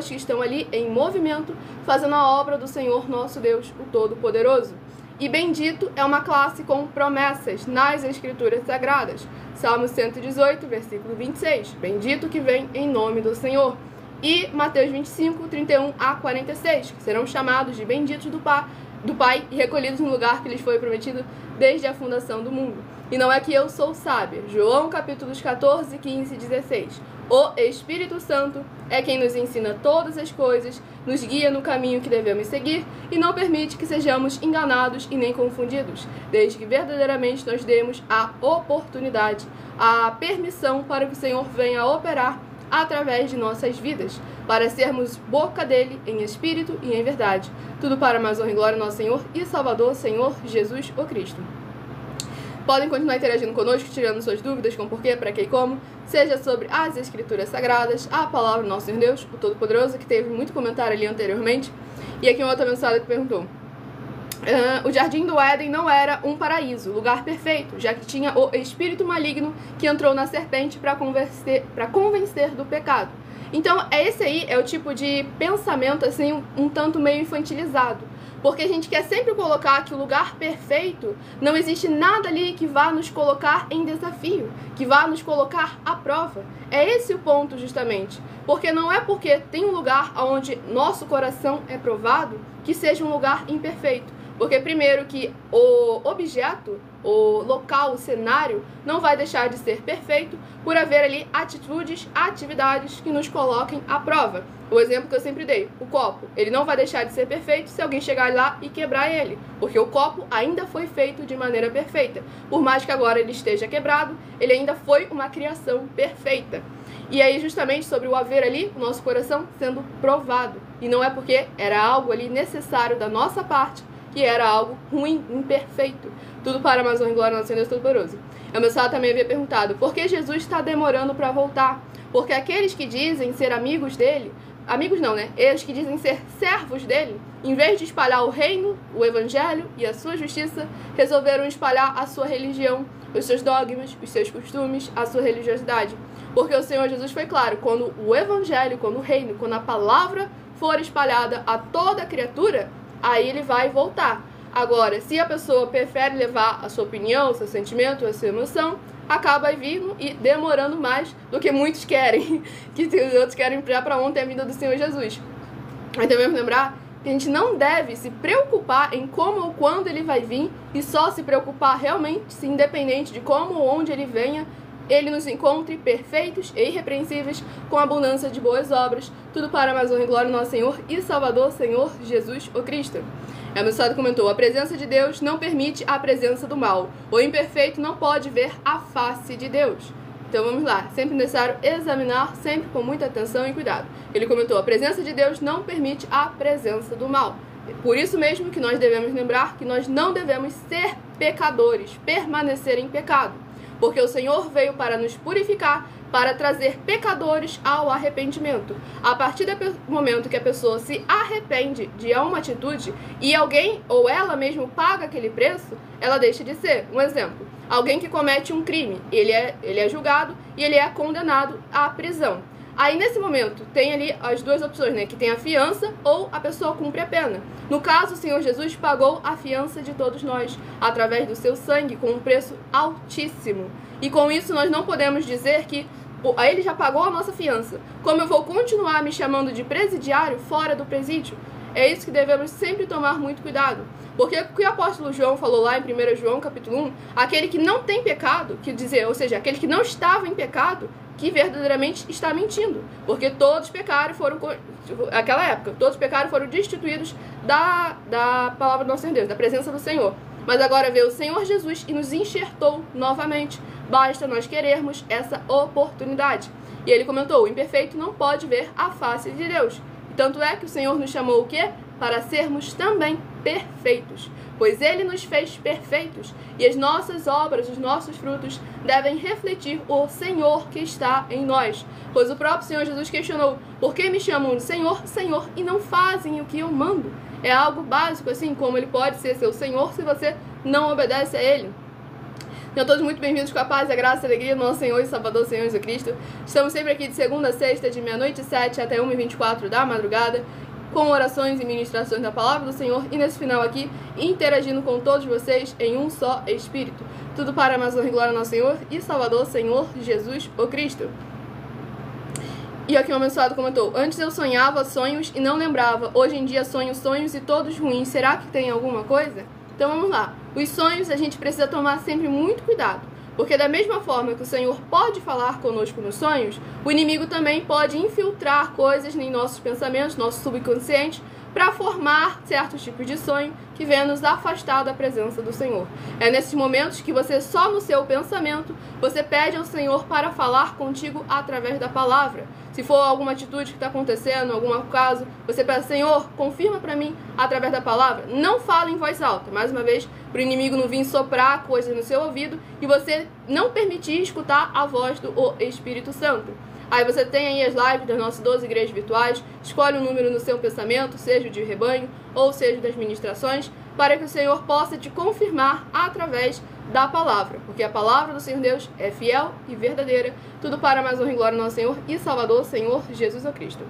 que estão ali em movimento, fazendo a obra do Senhor nosso Deus, o Todo-Poderoso. E bendito é uma classe com promessas nas Escrituras Sagradas. Salmo 118, versículo 26. Bendito que vem em nome do Senhor. E Mateus 25, 31 a 46, que serão chamados de benditos do Pai e recolhidos no lugar que lhes foi prometido desde a fundação do mundo. E não é que eu sou sábia. João capítulos 14, 15 e 16. O Espírito Santo é quem nos ensina todas as coisas, nos guia no caminho que devemos seguir e não permite que sejamos enganados e nem confundidos, desde que verdadeiramente nós demos a oportunidade, a permissão para que o Senhor venha operar através de nossas vidas, para sermos boca dele em espírito e em verdade. Tudo para mais honra e glória do nosso Senhor e Salvador, Senhor Jesus o Cristo. Podem continuar interagindo conosco, tirando suas dúvidas com porquê, para que e como, seja sobre as Escrituras Sagradas, a palavra do nosso Senhor Deus, o Todo-Poderoso, que teve muito comentário ali anteriormente. E aqui uma outra mensagem que perguntou: o Jardim do Éden não era um paraíso, lugar perfeito, já que tinha o espírito maligno que entrou na serpente para convencer do pecado. Então, esse aí é o tipo de pensamento, assim, um tanto meio infantilizado. Porque a gente quer sempre colocar que o lugar perfeito, não existe nada ali que vá nos colocar em desafio, que vá nos colocar à prova. É esse o ponto, justamente. Porque não é porque tem um lugar onde nosso coração é provado que seja um lugar imperfeito. Porque primeiro que o objeto, o local, o cenário, não vai deixar de ser perfeito por haver ali atitudes, atividades que nos coloquem à prova. O exemplo que eu sempre dei, o copo, ele não vai deixar de ser perfeito se alguém chegar lá e quebrar ele, porque o copo ainda foi feito de maneira perfeita. Por mais que agora ele esteja quebrado, ele ainda foi uma criação perfeita. E aí justamente sobre o haver ali, o nosso coração sendo provado. E não é porque era algo ali necessário da nossa parte, que era algo ruim, imperfeito. Tudo para mais honra e glória do nosso Deus Todo-Poderoso. O meu sábio também havia perguntado: por que Jesus está demorando para voltar? Porque aqueles que dizem ser amigos dele, amigos não, né? Eles que dizem ser servos dele, em vez de espalhar o reino, o evangelho e a sua justiça, resolveram espalhar a sua religião, os seus dogmas, os seus costumes, a sua religiosidade. Porque o Senhor Jesus foi claro: quando o evangelho, quando o reino, quando a palavra for espalhada a toda criatura, aí ele vai voltar. Agora, se a pessoa prefere levar a sua opinião, o seu sentimento, a sua emoção, acaba vindo e demorando mais do que muitos querem, que os outros querem já para ontem a vida do Senhor Jesus. Mas também vamos lembrar que a gente não deve se preocupar em como ou quando ele vai vir e só se preocupar realmente, se independente de como ou onde ele venha, ele nos encontre perfeitos e irrepreensíveis, com abundância de boas obras, tudo para mais honra e glória do nosso Senhor e Salvador, Senhor Jesus o Cristo. A mensagem comentou: a presença de Deus não permite a presença do mal. O imperfeito não pode ver a face de Deus. Então vamos lá, sempre necessário examinar, sempre com muita atenção e cuidado. Ele comentou: a presença de Deus não permite a presença do mal. Por isso mesmo que nós devemos lembrar que nós não devemos ser pecadores, permanecer em pecado. Porque o Senhor veio para nos purificar, para trazer pecadores ao arrependimento. A partir do momento que a pessoa se arrepende de uma atitude e alguém ou ela mesmo paga aquele preço, ela deixa de ser. Um exemplo: alguém que comete um crime, ele é julgado e ele é condenado à prisão. Aí, nesse momento, tem ali as duas opções, né? Que tem a fiança ou a pessoa cumpre a pena. No caso, o Senhor Jesus pagou a fiança de todos nós, através do seu sangue, com um preço altíssimo. E com isso, nós não podemos dizer que ele já pagou a nossa fiança. Como eu vou continuar me chamando de presidiário fora do presídio? É isso que devemos sempre tomar muito cuidado. Porque o que o apóstolo João falou lá em 1 João capítulo 1, aquele que não tem pecado, que dizer, ou seja, aquele que não estava em pecado, que verdadeiramente está mentindo. Porque todos pecaram e foram, naquela época, todos pecaram e foram destituídos da palavra do nosso Deus, da presença do Senhor. Mas agora veio o Senhor Jesus e nos enxertou novamente. Basta nós querermos essa oportunidade. E ele comentou, o imperfeito não pode ver a face de Deus. E tanto é que o Senhor nos chamou o quê? Para sermos também perfeitos. Pois ele nos fez perfeitos. E as nossas obras, os nossos frutos, devem refletir o Senhor que está em nós. Pois o próprio Senhor Jesus questionou, por que me chamam de Senhor, Senhor, e não fazem o que eu mando? É algo básico, assim, como ele pode ser seu Senhor se você não obedece a ele. Sejam todos muito bem-vindos com a paz, a graça e a alegria do nosso Senhor e Salvador, Senhor Jesus Cristo. Estamos sempre aqui de segunda a sexta, de meia-noite e 7 até 1h24 da madrugada, com orações e ministrações da palavra do Senhor, e nesse final aqui, interagindo com todos vocês em um só Espírito. Tudo para mais honra e glória ao nosso Senhor e Salvador, Senhor Jesus o Cristo. E aqui um abençoado comentou, antes eu sonhava sonhos e não lembrava, hoje em dia sonho sonhos e todos ruins, será que tem alguma coisa? Então vamos lá, os sonhos a gente precisa tomar sempre muito cuidado, porque da mesma forma que o Senhor pode falar conosco nos sonhos, o inimigo também pode infiltrar coisas em nossos pensamentos, nosso subconsciente, para formar certos tipos de sonho que venham nos afastar da presença do Senhor. É nesses momentos que você, só no seu pensamento, você pede ao Senhor para falar contigo através da palavra. Se for alguma atitude que está acontecendo, algum caso, você pede, Senhor, confirma para mim através da palavra. Não fala em voz alta, mais uma vez, para o inimigo não vir soprar coisas no seu ouvido e você não permitir escutar a voz do Espírito Santo. Aí você tem aí as lives das nossas 12 igrejas virtuais, escolhe um número no seu pensamento, seja o de rebanho ou seja das ministrações, para que o Senhor possa te confirmar através da palavra, porque a palavra do Senhor Deus é fiel e verdadeira, tudo para mais honra e glória ao nosso Senhor e Salvador, Senhor Jesus Cristo.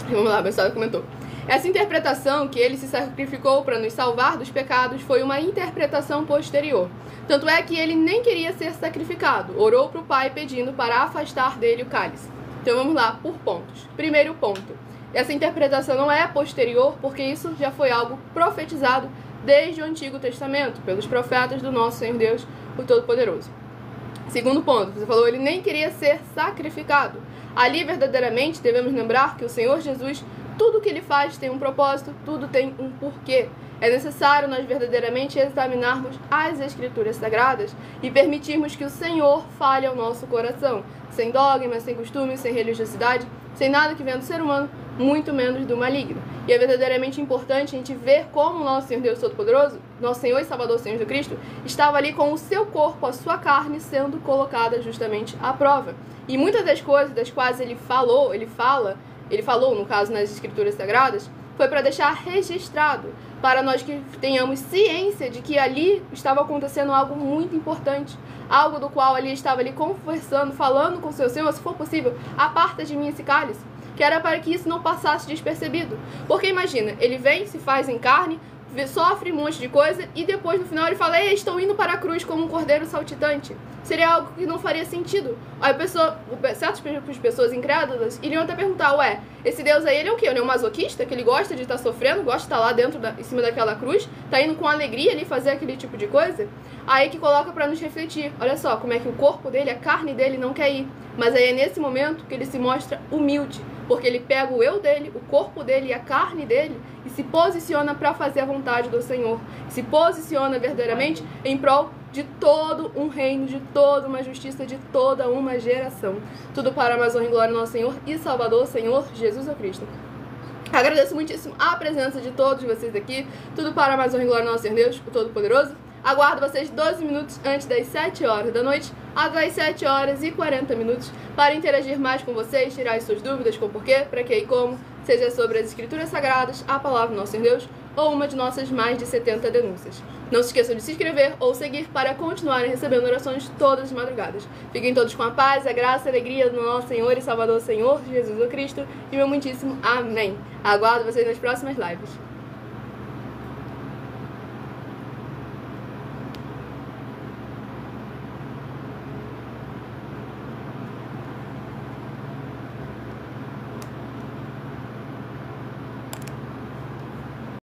Vamos lá, o pessoal comentou. Essa interpretação que ele se sacrificou para nos salvar dos pecados foi uma interpretação posterior. Tanto é que ele nem queria ser sacrificado. Orou para o Pai pedindo para afastar dele o cálice. Então vamos lá, por pontos. Primeiro ponto. Essa interpretação não é posterior, porque isso já foi algo profetizado desde o Antigo Testamento, pelos profetas do nosso Senhor Deus, o Todo-Poderoso. Segundo ponto, você falou, ele nem queria ser sacrificado. Ali, verdadeiramente, devemos lembrar que o Senhor Jesus, tudo que ele faz tem um propósito, tudo tem um porquê. É necessário nós verdadeiramente examinarmos as Escrituras Sagradas e permitirmos que o Senhor fale ao nosso coração, sem dogmas, sem costumes, sem religiosidade, sem nada que venha do ser humano, muito menos do maligno. E é verdadeiramente importante a gente ver como o nosso Senhor Deus Todo-Poderoso, nosso Senhor e Salvador Senhor Jesus Cristo, estava ali com o seu corpo, a sua carne, sendo colocada justamente à prova. E muitas das coisas das quais ele falou, no caso, nas Escrituras Sagradas, foi para deixar registrado, para nós que tenhamos ciência de que ali estava acontecendo algo muito importante, algo do qual ele estava ali conversando, falando com o seu Senhor, se for possível, aparta de mim esse cálice, que era para que isso não passasse despercebido. Porque imagina, ele vem, se faz em carne, sofre um monte de coisa e depois no final ele fala, ei, estou indo para a cruz como um cordeiro saltitante. Seria algo que não faria sentido. Aí certas pessoas incrédulas iriam até perguntar, ué, esse Deus aí, ele é o quê? Ele é um masoquista? Que ele gosta de estar sofrendo, gosta de estar lá dentro, em cima daquela cruz, tá indo com alegria ali fazer aquele tipo de coisa? Aí que coloca para nos refletir, olha só, como é que o corpo dele, a carne dele não quer ir. Mas aí é nesse momento que ele se mostra humilde, porque ele pega o eu dele, o corpo dele e a carne dele e se posiciona para fazer a vontade do Senhor. Se posiciona verdadeiramente em prol de todo um reino, de toda uma justiça, de toda uma geração. Tudo para mais honra e glória ao nosso Senhor e Salvador, Senhor Jesus Cristo. Agradeço muitíssimo a presença de todos vocês aqui. Tudo para mais honra e glória ao nosso Senhor Deus, o Todo-Poderoso. Aguardo vocês 12 minutos antes das 7 horas da noite, até as 7 horas e 40 minutos, para interagir mais com vocês, tirar as suas dúvidas com porquê, para que e como, seja sobre as Escrituras Sagradas, a Palavra do nosso Senhor Deus, ou uma de nossas mais de 70 denúncias. Não se esqueçam de se inscrever ou seguir para continuarem recebendo orações todas as madrugadas. Fiquem todos com a paz, a graça e a alegria do nosso Senhor e Salvador Senhor Jesus Cristo, e meu muitíssimo amém. Aguardo vocês nas próximas lives.